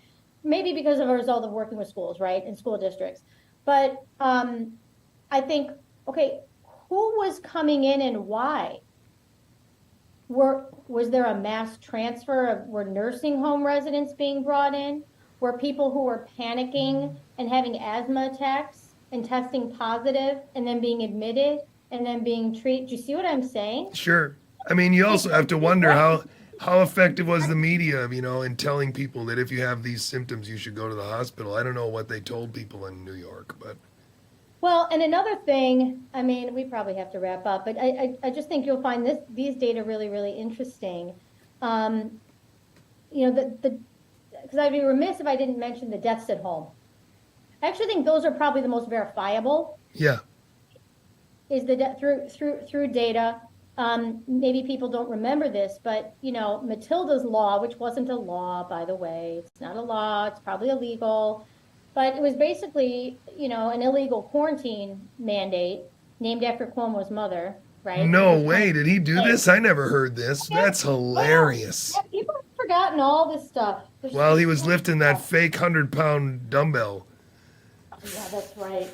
maybe because of a result of working with schools, right, and school districts. But I think, okay, who was coming in and why? Was there a mass transfer were nursing home residents being brought in? Were people who were panicking and having asthma attacks and testing positive and then being admitted and then being treated? Do you see what I'm saying? Sure. I mean, you also have to wonder how effective was the media, in telling people that if you have these symptoms, you should go to the hospital. I don't know what they told people in New York, but. Well, and another thing, I mean, we probably have to wrap up, but I just think you'll find these data really, really interesting. Because I'd be remiss if I didn't mention the deaths at home. I actually think those are probably the most verifiable. Yeah. Is the through data. Maybe people don't remember this, but Matilda's law, which wasn't a law, by the way, it's not a law, it's probably illegal. But it was basically, an illegal quarantine mandate named after Cuomo's mother, right? No way. Did he do this? I never heard this. Yeah. That's hilarious. Yeah, people have forgotten all this stuff. While he was lifting that fake 100-pound dumbbell. Yeah, that's right.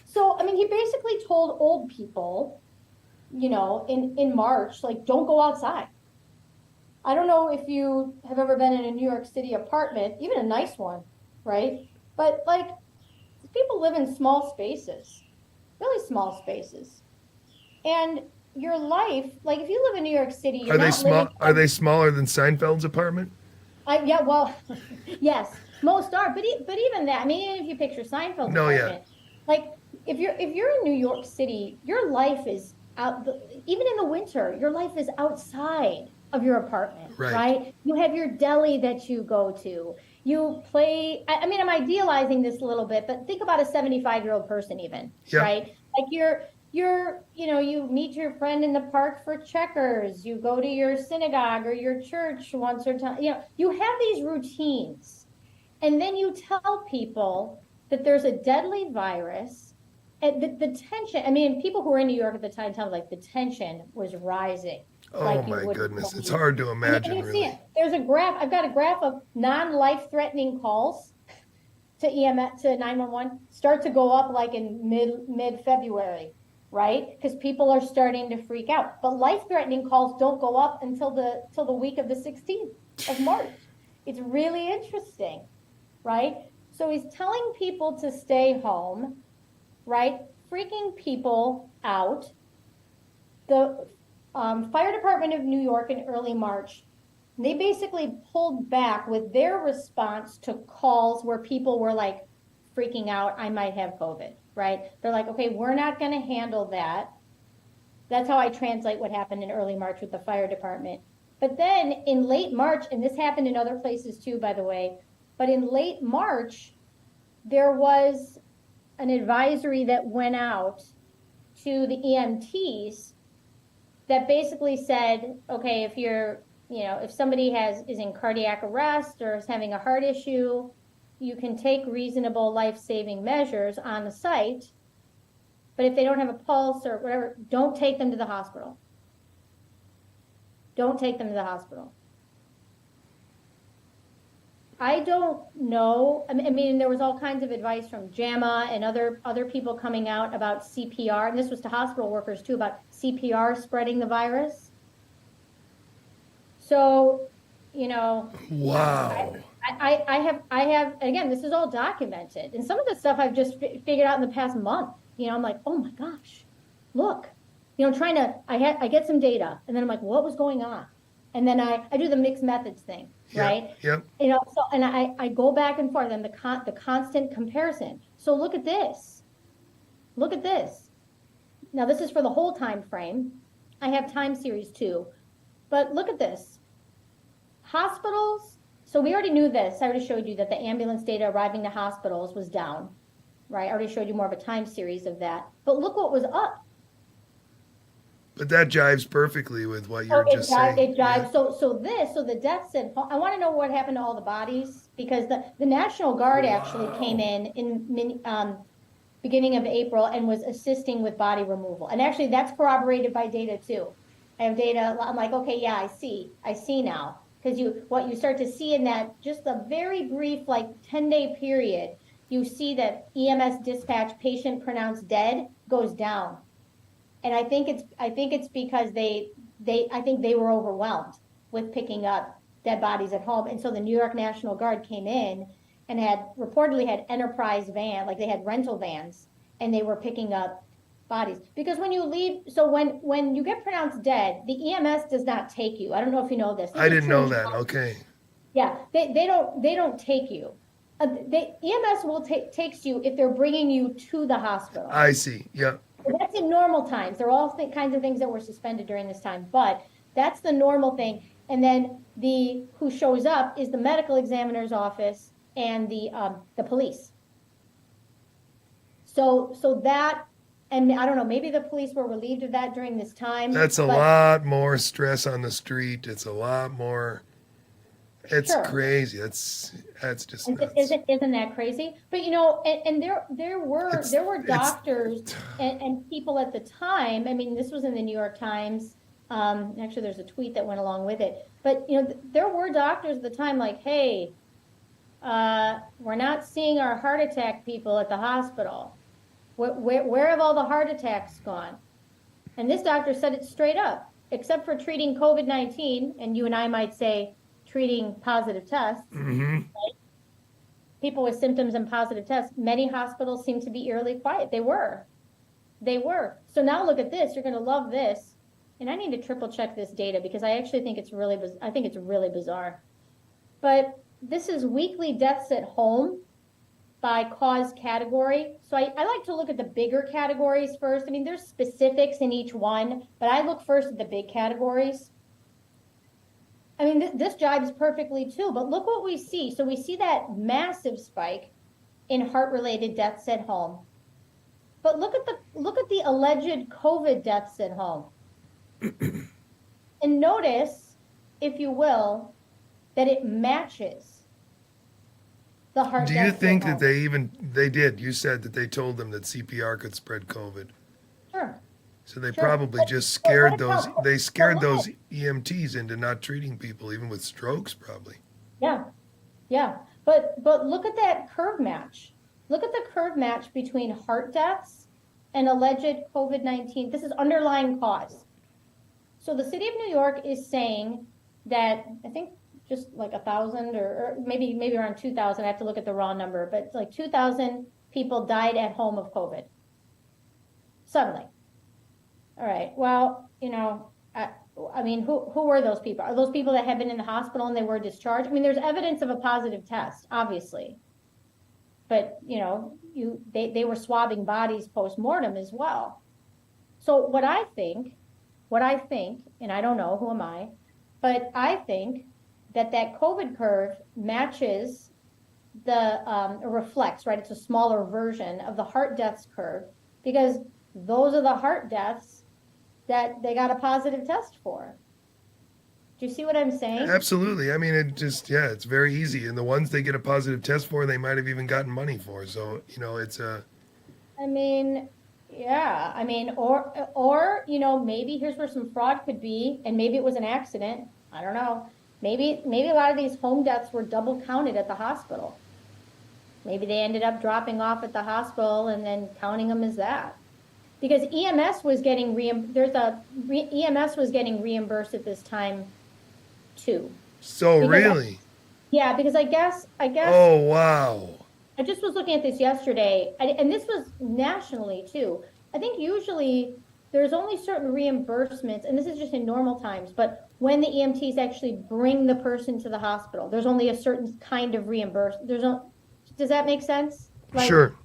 So, I mean, he basically told old people, in March, like, don't go outside. I don't know if you have ever been in a New York City apartment, even a nice one, right? But like, people live in small spaces, really small spaces. And your life, like if you live in New York City, you're not small? Are they smaller than Seinfeld's apartment? Yeah, well, yes, most are. But even that, I mean, even if you picture Seinfeld's apartment, like if you're in New York City, your life is out. Even in the winter, your life is outside of your apartment, right? You have your deli that you go to. You play, I mean, I'm idealizing this a little bit, but think about a 75-year-old person even, right? Like you meet your friend in the park for checkers. You go to your synagogue or your church once or twice. You have these routines. And then you tell people that there's a deadly virus. And the tension, I mean, people who were in New York at the time tell me, like, the tension was rising. Oh my goodness, it's hard to imagine, really. See it. There's a graph, I've got a graph of non-life-threatening calls to EMS, to 911, start to go up like in mid-February, right? Because people are starting to freak out. But life-threatening calls don't go up until the week of the 16th of March. It's really interesting, right? So he's telling people to stay home, right? Freaking people out. The Fire Department of New York in early March, they basically pulled back with their response to calls where people were like freaking out, I might have COVID, right? They're like, okay, we're not going to handle that. That's how I translate what happened in early March with the fire department. But then in late March, and this happened in other places too, by the way, but in late March, there was an advisory that went out to the EMTs that basically said, okay, if if somebody is in cardiac arrest or is having a heart issue, you can take reasonable life-saving measures on the site, but if they don't have a pulse or whatever, don't take them to the hospital. Don't take them to the hospital. I don't know. I mean, there was all kinds of advice from JAMA and other people coming out about CPR, and this was to hospital workers too, about CPR spreading the virus. So, wow. I have, again, this is all documented, and some of the stuff I've just figured out in the past month. I'm like, oh my gosh, look, I get some data, and then I'm like, what was going on? And then I do the mixed methods thing, right? Yep. So, and I go back and forth, and the constant comparison. So look at this. Look at this. Now this is for the whole time frame. I have time series too, but look at this. Hospitals. So we already knew this. I already showed you that the ambulance data arriving to hospitals was down, right? I already showed you more of a time series of that. But look what was up. But that jives perfectly with what you're just saying. It jives. Yeah. So the deaths said, I want to know what happened to all the bodies, because the National Guard actually came in beginning of April, and was assisting with body removal. And actually, that's corroborated by data too. I have data. I'm like, okay, yeah, I see now. Because what you start to see in that just a very brief, like 10-day period, you see that EMS dispatch patient pronounced dead goes down. And I think it's because I think they were overwhelmed with picking up dead bodies at home. And so the New York National Guard came in and reportedly had enterprise van, like they had rental vans, and they were picking up bodies. Because when you leave, so when you get pronounced dead, the EMS does not take you. I don't know if you know this. I didn't know that. Okay. Yeah, they don't take you. EMS takes you if they're bringing you to the hospital. I see. Yeah. That's in normal times. There are all kinds of things that were suspended during this time, but that's the normal thing. And then who shows up is the medical examiner's office and the police. So that, and I don't know, maybe the police were relieved of that during this time. That's a lot more stress on the street. It's a lot more. It's Sure. Crazy. That's just nuts. Isn't that crazy? But and there were doctors and people at the time. I mean, this was in the New York Times. Actually, there's a tweet that went along with it. But there were doctors at the time like, hey, we're not seeing our heart attack people at the hospital. Where have all the heart attacks gone? And this doctor said it straight up, except for treating COVID-19, and you and I might say treating positive tests. Mm-hmm. Right? People with symptoms and positive tests, many hospitals seem to be eerily quiet. They were. So now look at this. You're going to love this. And I need to triple check this data because I actually think it's really bizarre. But this is weekly deaths at home by cause category. So I like to look at the bigger categories first. I mean, there's specifics in each one, but I look first at the big categories. I mean, this jibes perfectly too, but look what we see. So we see that massive spike in heart-related deaths at home. But look at the alleged COVID deaths at home. And notice, if you will, that it matches the heart deaths. Do you think at that home. they did? You said that they told them that CPR could spread COVID. Sure. So they Sure. probably But- just but scared what those. about- They scared but look those EMTs into not treating people, even with strokes, probably. Yeah. But look at that curve match. Look at the curve match between heart deaths and alleged COVID-19. This is underlying cause. So the city of New York is saying that, I think just like 1,000 or maybe around 2,000. I have to look at the raw number, but it's like 2,000 people died at home of COVID. Suddenly. All right. Well, I mean, who were those people? Are those people that had been in the hospital and they were discharged? I mean, there's evidence of a positive test, obviously. But, they were swabbing bodies post-mortem as well. So what I think, and I don't know, who am I, but I think that COVID curve matches reflects, right? It's a smaller version of the heart deaths curve because those are the heart deaths that they got a positive test for. Do you see what I'm saying? Absolutely. I mean, it's very easy. And the ones they get a positive test for, they might have even gotten money for. So, it's a. I mean, yeah. I mean, or maybe here's where some fraud could be, and maybe it was an accident. I don't know. Maybe a lot of these home deaths were double counted at the hospital. Maybe they ended up dropping off at the hospital and then counting them as that. Because EMS was getting EMS was getting reimbursed at this time too. So Because really? Yeah, because I guess. Oh, wow. I just was looking at this yesterday, and this was nationally too. I think usually there's only certain reimbursements, and this is just in normal times, but when the EMTs actually bring the person to the hospital, there's only a certain kind of reimbursement. Does that make sense? Sure.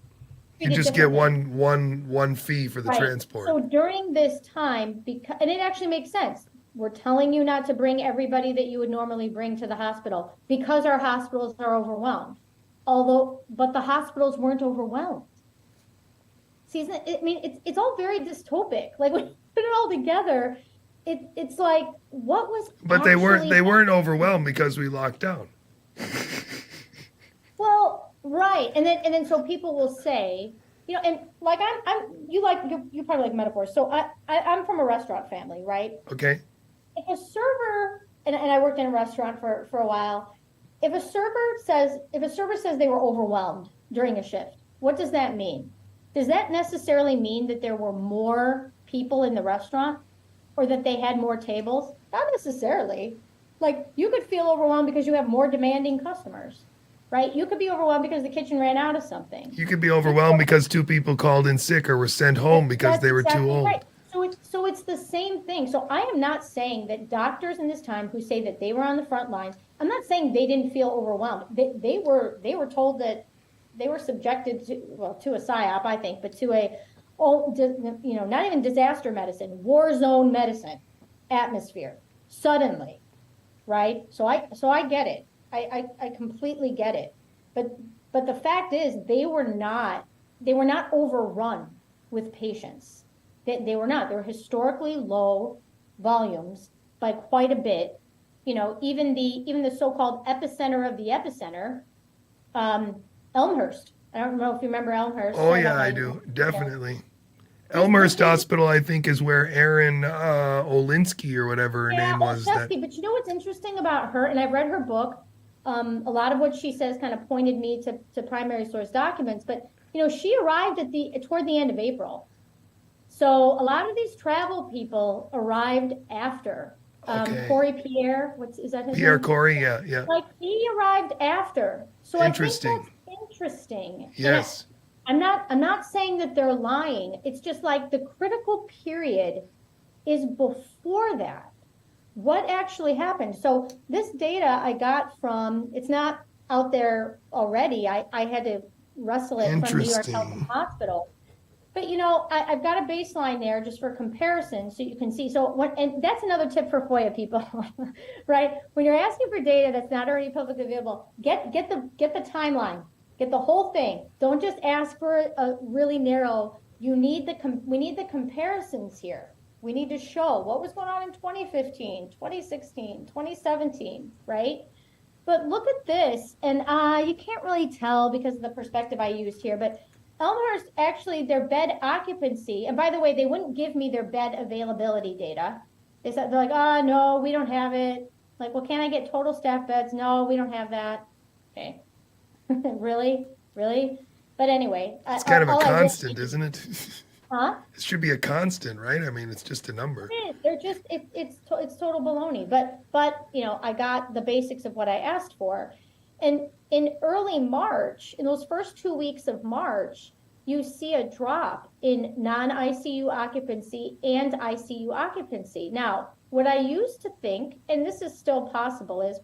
You just get differently. one fee for the Right. transport. So during this time, and it actually makes sense. We're telling you not to bring everybody that you would normally bring to the hospital because our hospitals are overwhelmed. But the hospitals weren't overwhelmed. See, it's all very dystopic. Like when you put it all together, it's like what was. But they weren't overwhelmed because we locked down. Well, right, and then so people will say, and like you probably like metaphors. So I'm from a restaurant family, right? Okay. If a server, and I worked in a restaurant for a while, if a server says they were overwhelmed during a shift, what does that mean? Does that necessarily mean that there were more people in the restaurant or that they had more tables? Not necessarily. Like you could feel overwhelmed because you have more demanding customers, right? You could be overwhelmed because the kitchen ran out of something. You could be overwhelmed because two people called in sick or were sent home because That's they were too exactly old. right. So it's the same thing. So I am not saying that doctors in this time who say that they were on the front lines, I'm not saying they didn't feel overwhelmed. They were told that they were subjected to a psyop, I think, but to not even disaster medicine, war zone medicine atmosphere suddenly, right? So I get it. I completely get it. But the fact is they were not overrun with patients. They were not. They were historically low volumes by quite a bit. Even the so-called epicenter of the epicenter, Elmhurst. I don't know if you remember Elmhurst. Oh yeah, I do. Definitely. Elmhurst Hospital, I think, is where Erin Olinsky or whatever her name was. But you know what's interesting about her, and I've read her book. A lot of what she says kind of pointed me to primary source documents, but she arrived toward the end of April. So a lot of these travel people arrived after. Okay. Corey Pierre, is that his Pierre name? Corey, yeah. Like he arrived after. So Interesting. I think that's interesting. Yes. I'm not saying that they're lying. It's just like the critical period is before that. What actually happened? So this data I got from, it's not out there already. I had to wrestle it from New York Health and Hospital. But I've got a baseline there just for comparison, so you can see. And that's another tip for FOIA people, right? When you're asking for data that's not already publicly available, get the timeline, get the whole thing. Don't just ask for a really narrow. We need the comparisons here. We need to show what was going on in 2015, 2016, 2017, right? But look at this, and you can't really tell because of the perspective I used here, but Elmhurst, actually, their bed occupancy, and by the way, they wouldn't give me their bed availability data. They're like, oh, no, we don't have it. Like, well, can I get total staff beds? No, we don't have that. Okay. Really? But anyway. It's kind of a constant, isn't it? Huh? It should be a constant, right? I mean, it's just a number. It's total baloney. But I got the basics of what I asked for. And in early March, in those first 2 weeks of March, you see a drop in non-ICU occupancy and ICU occupancy. Now, what I used to think, and this is still possible, is,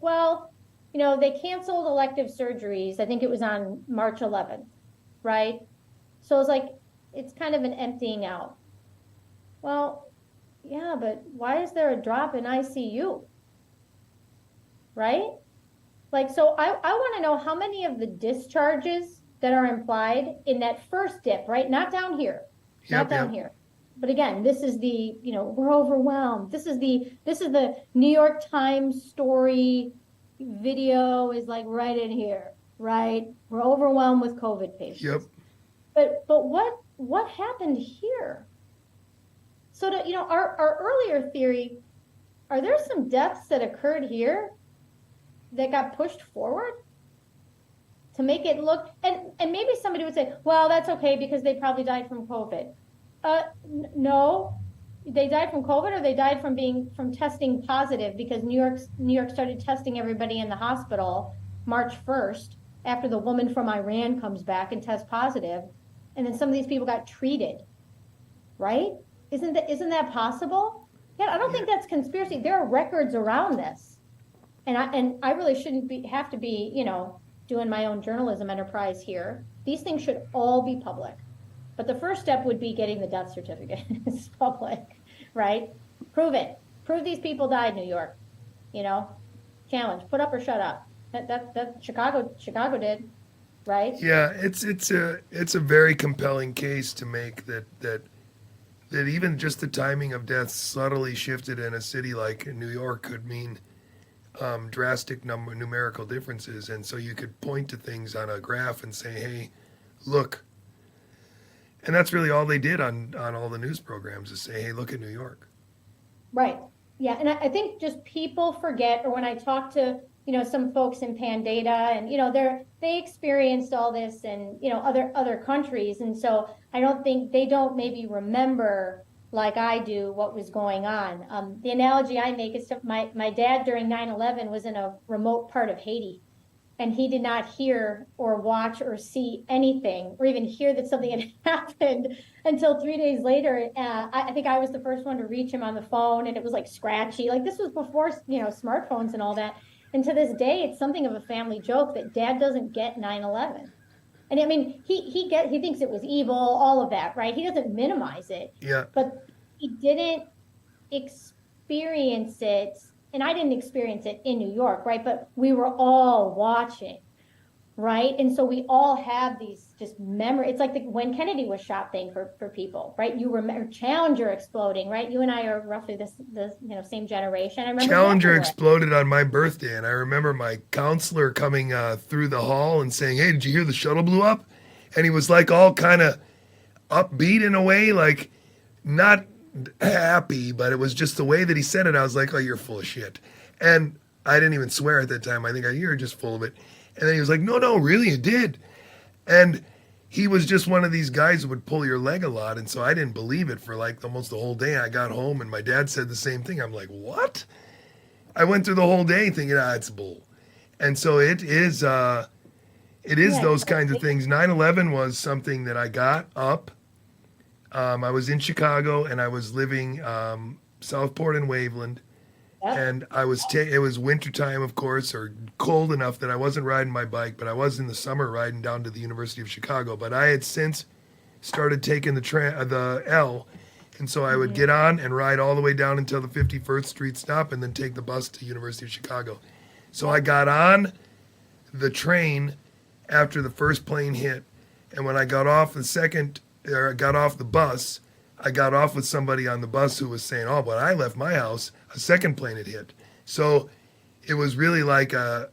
they canceled elective surgeries. I think it was on March 11th, right? So it's like, it's kind of an emptying out. Well, yeah, but why is there a drop in ICU? Right? Like, so I want to know how many of the discharges that are implied in that first dip, right? Not down here, here. But again, this is the, we're overwhelmed. This is the New York Times story video is like right in here, right? We're overwhelmed with COVID patients. Yep. But what happened here? So our earlier theory, are there some deaths that occurred here that got pushed forward to make it look, and maybe somebody would say, well, that's okay because they probably died from COVID. No, they died from COVID, or they died from testing positive because New York started testing everybody in the hospital March 1st after the woman from Iran comes back and tests positive, and then some of these people got treated, right? Isn't that possible? Yeah, I don't think that's conspiracy. There are records around this. And I really shouldn't have to be, doing my own journalism enterprise here. These things should all be public. But the first step would be getting the death certificates public, right? Prove it. Prove these people died, New York. Challenge. Put up or shut up. That Chicago did, right? Yeah, it's a very compelling case to make that even just the timing of deaths subtly shifted in a city like New York could mean drastic numerical differences. And so you could point to things on a graph and say, hey, look, And that's really all they did on all the news programs is say, hey, look at New York. Right. Yeah. And I think just people forget, or when I talk to, some folks in Pan Data and, they experienced all this and, other countries. And so I don't think they don't maybe remember like I do what was going on. The analogy I make is my dad during 9/11 was in a remote part of Haiti, and he did not hear or watch or see anything or even hear that something had happened until 3 days later. I think I was the first one to reach him on the phone, and it was like scratchy. Like this was before, smartphones and all that. And to this day, it's something of a family joke that dad doesn't get 9/11. And I mean, he thinks it was evil, all of that, right? He doesn't minimize it, Yeah. but he didn't experience it, and I didn't experience it in New York, right? But we were all watching, right? And so we all have these just memory. It's like the when Kennedy was shot thing for people, right? You remember Challenger exploding, right? You and I are roughly the same generation. I remember Challenger exploded on my birthday, and I remember my counselor coming through the hall and saying, hey, did you hear the shuttle blew up? And he was like all kind of upbeat in a way, like not happy, but it was just the way that he said it. I was like, oh, you're full of shit. And I didn't even swear at that time. I think you're just full of it. And then he was like, no, really, it did. And he was just one of these guys who would pull your leg a lot. And so I didn't believe it for like almost the whole day. I got home and my dad said the same thing. I'm like, what? I went through the whole day thinking, it's bull. And so it is those kinds of things. 9/11 was something that I got up. I was in Chicago and I was living Southport and Waveland. And I was it was wintertime, of course, or cold enough that I wasn't riding my bike, but I was in the summer riding down to the University of Chicago. But I had since started taking the L, and so I would get on and ride all the way down until the 51st Street stop and then take the bus to University of Chicago. So I got on the train after the first plane hit, and when I got off got off the bus, I got off with somebody on the bus who was saying, oh, but I left my house, a second plane had hit. So it was really like I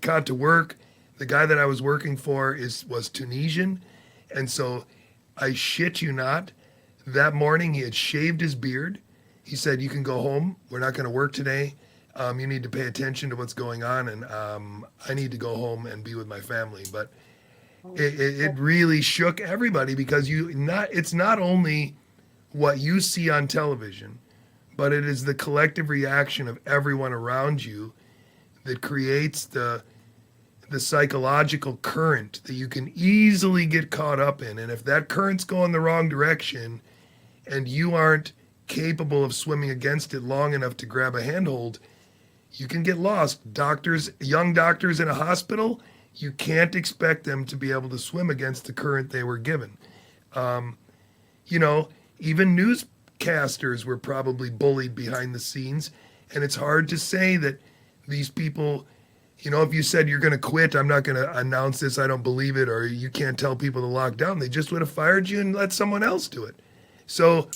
got to work. The guy that I was working for was Tunisian. And so I shit you not, that morning he had shaved his beard. He said, you can go home. We're not going to work today. You need to pay attention to what's going on. And I need to go home and be with my family. But it really shook everybody because it's not only what you see on television, but it is the collective reaction of everyone around you that creates the psychological current that you can easily get caught up in. And if that current's going the wrong direction and you aren't capable of swimming against it long enough to grab a handhold, you can get lost. Young doctors in a hospital, you can't expect them to be able to swim against the current they were given. Even newscasters were probably bullied behind the scenes. And it's hard to say that these people, if you said you're going to quit, I'm not going to announce this, I don't believe it, or you can't tell people to lock down, they just would have fired you and let someone else do it. So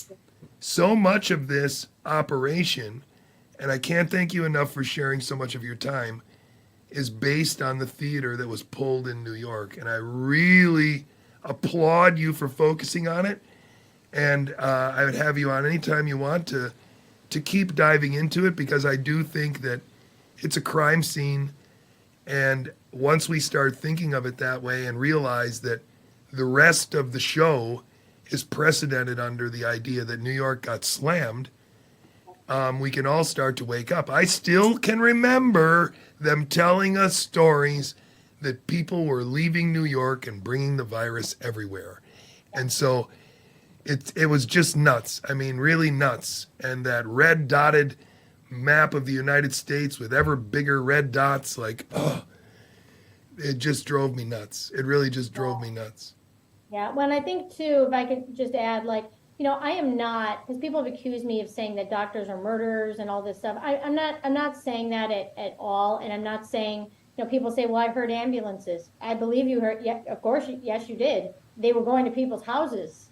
much of this operation, and I can't thank you enough for sharing so much of your time, is based on the theater that was pulled in New York. And I really applaud you for focusing on it. And I would have you on anytime you want to keep diving into it, because I do think that it's a crime scene. And once we start thinking of it that way and realize that the rest of the show is precedented under the idea that New York got slammed, we can all start to wake up. I still can remember them telling us stories that people were leaving New York and bringing the virus everywhere. And so it was just nuts. I mean, really nuts. And that red dotted map of the United States with ever bigger red dots, it just drove me nuts. It really just drove me nuts. Yeah. Well, I think too, if I could just add, I am not, because people have accused me of saying that doctors are murderers and all this stuff. I'm not saying that at all. And I'm not saying, people say, well, I've heard ambulances. I believe you heard. Yeah, of course. Yes, you did. They were going to people's houses.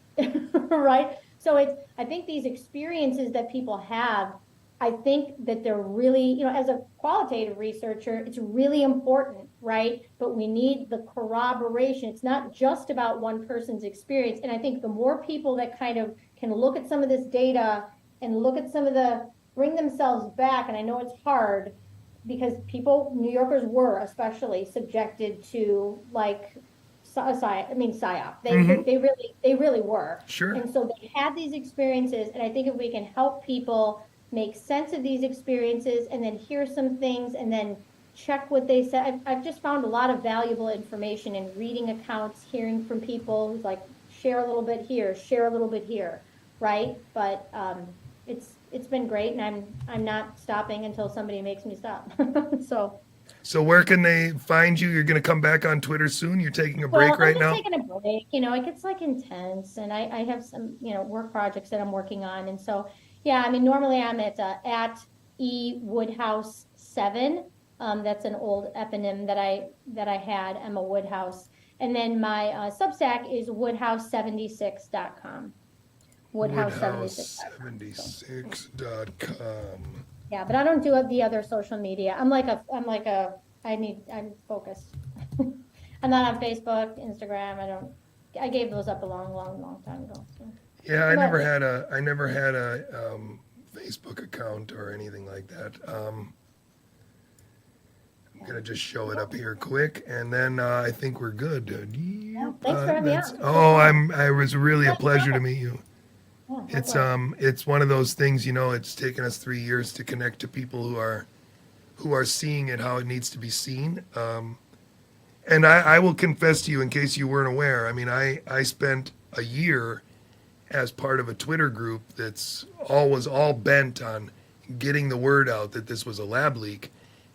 Right. So I think these experiences that people have I think that they're really, as a qualitative researcher, it's really important, right? But we need the corroboration. It's not just about one person's experience. And I think the more people that kind of can look at some of this data and look at some of bring themselves back, and I know it's hard because New Yorkers were especially subjected to like PSYOP. They really were. Sure. And so they had these experiences, and I think if we can help people make sense of these experiences and then hear some things and then check what they said. I've just found a lot of valuable information in reading accounts, hearing from people who's like, share a little bit here, share a little bit here, right? But it's been great, and I'm not stopping until somebody makes me stop. So where can they find you? You're going to come back on Twitter soon? You're taking a break right now? I'm taking a break. It gets like intense, and I have some, work projects that I'm working on. And so, yeah, I mean, normally I'm at ewoodhouse7. That's an old eponym that I had, Emma Woodhouse. And then my Substack is woodhouse76.com. Woodhouse76.com. Yeah, but I don't do the other social media. I'm focused. I'm not on Facebook, Instagram. I gave those up a long time ago. So. Yeah, I never had a Facebook account or anything like that. I'm gonna just show it up here quick, and then I think we're good. Yeah, thanks for having me out. I was really a pleasure to meet you. Yeah, It's one of those things, it's taken us 3 years to connect to people who are seeing it how it needs to be seen. And I will confess to you, in case you weren't aware, I mean, I spent a year as part of a Twitter group was all bent on getting the word out that this was a lab leak.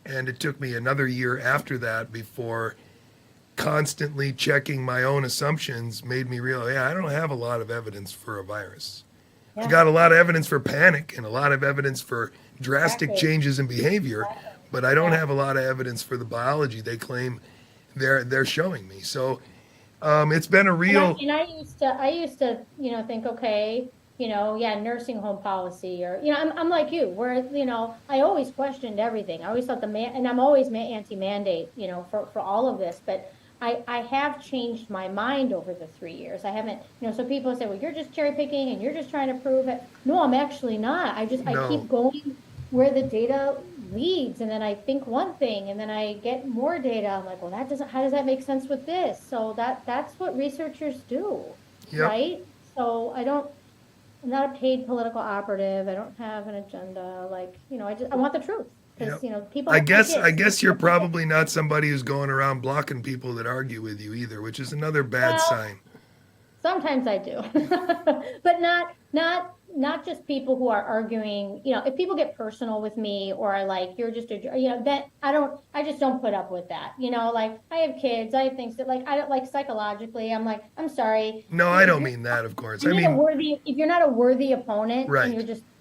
And it took me another year after that before constantly checking my own assumptions made me realize, I don't have a lot of evidence for a virus. yeah. I got a lot of evidence for panic and a lot of evidence for drastic changes in behavior, but I don't have a lot of evidence for the biology they claim they're showing me. So it's been a real. And I used to, think, okay, nursing home policy, or I'm like you, where I always questioned everything. I always thought and I'm always anti-mandate, for all of this, but I have changed my mind over the 3 years. I haven't, so people say, well, you're just cherry picking and you're just trying to prove it. No, I'm actually not. I keep going where the data leads, and then I think one thing, and then I get more data. I'm like, well, how does that make sense with this? So that's what researchers do, right? So I'm not a paid political operative. I don't have an agenda. I want the truth. People. I guess you're probably not somebody who's going around blocking people that argue with you either, which is another bad sign. Sometimes I do, but not just people who are arguing. If people get personal with me or are like, you're just that I just don't put up with that. Like I have kids, I have things that I don't like psychologically. I'm like, I'm sorry. No, I don't mean that, of course. I mean, if you're not a worthy opponent, right, and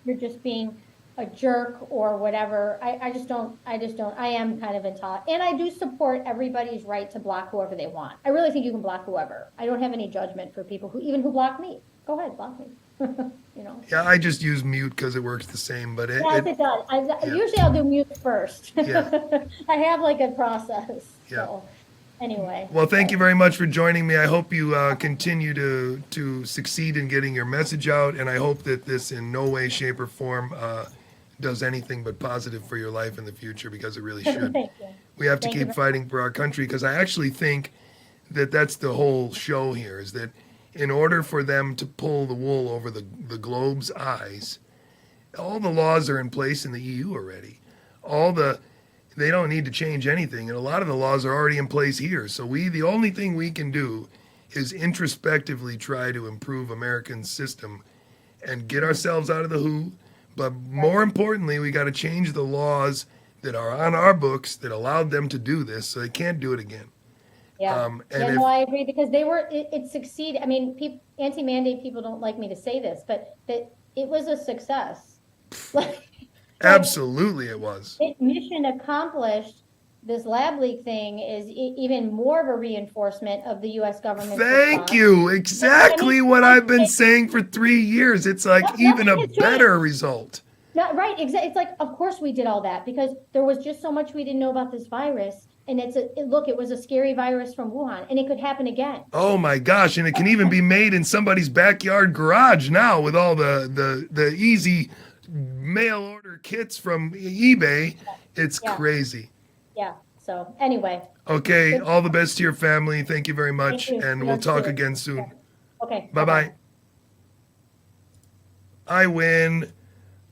you're just being a jerk or whatever, I just don't, I am kind of intolerant. And I do support everybody's right to block whoever they want. I really think you can block whoever. I don't have any judgment for people who block me. Go ahead, block me. Yeah, I just use mute because it works the same, but it does. Usually I'll do mute first. Yeah. I have a process. Yeah. So anyway. Well, thank you very much for joining me. I hope you continue to succeed in getting your message out, and I hope that this in no way, shape, or form does anything but positive for your life in the future, because it really should. Thank you. We have to keep fighting for our country, because I actually think that that's the whole show here, is that in order for them to pull the wool over the globe's eyes, all the laws are in place in the EU already. They don't need to change anything, and a lot of the laws are already in place here. So the only thing we can do is introspectively try to improve American system and get ourselves out of the WHO. But more importantly, we got to change the laws that are on our books that allowed them to do this, so they can't do it again. Yeah, I agree, because it succeeded. I mean, anti-mandate people don't like me to say this, but that it was a success. Absolutely, it was. Mission accomplished. This lab leak thing is even more of a reinforcement of the U.S. government. Thank you. Exactly what I've been saying for 3 years. It's like even a better result. right. It's like, of course we did all that because there was just so much we didn't know about this virus. And it was a scary virus from Wuhan, and it could happen again. Oh my gosh. And it can even be made in somebody's backyard garage now with all the easy mail order kits from eBay. It's crazy. Yeah. So anyway. Okay. All the best to your family. Thank you very much. And we'll talk again soon. Okay. Bye-bye. I win.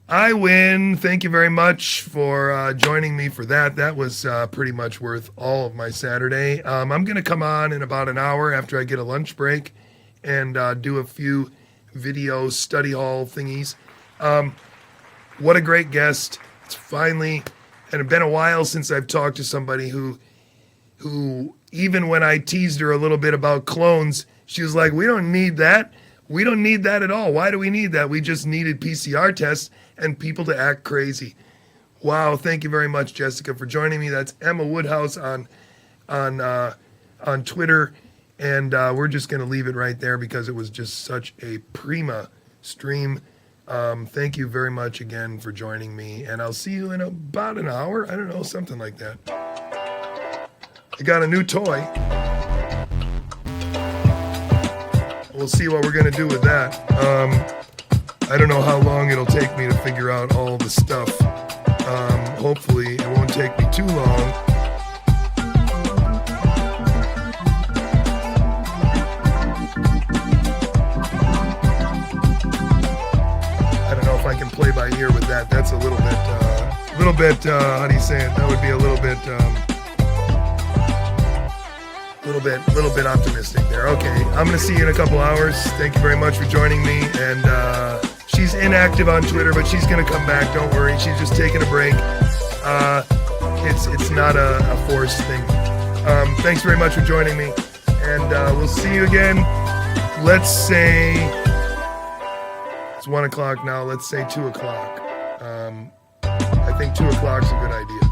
Thank you very much for joining me for that. That was pretty much worth all of my Saturday. I'm going to come on in about an hour after I get a lunch break and do a few video study hall thingies. What a great guest. It's finally, and it's been a while since I've talked to somebody who even when I teased her a little bit about clones, she was like, we don't need that. We don't need that at all. Why do we need that? We just needed PCR tests and people to act crazy. Wow, thank you very much, Jessica, for joining me. That's Emma Woodhouse on Twitter, and we're just going to leave it right there because it was just such a prima stream. Thank you very much again for joining me, and I'll see you in about an hour. I don't know, something like that. I got a new toy. We'll see what we're going to do with that. I don't know how long it'll take me to figure out all the stuff. Hopefully it won't take me too long. I don't know if I can play by ear with that. That's a little bit, how do you say it? That would be a little bit optimistic there. Okay, I'm going to see you in a couple hours. Thank you very much for joining me. And she's inactive on Twitter, but she's going to come back. Don't worry. She's just taking a break. It's not a forced thing. Thanks very much for joining me. And we'll see you again. Let's say it's 1 o'clock now. Let's say 2 o'clock. I think 2 o'clock is a good idea.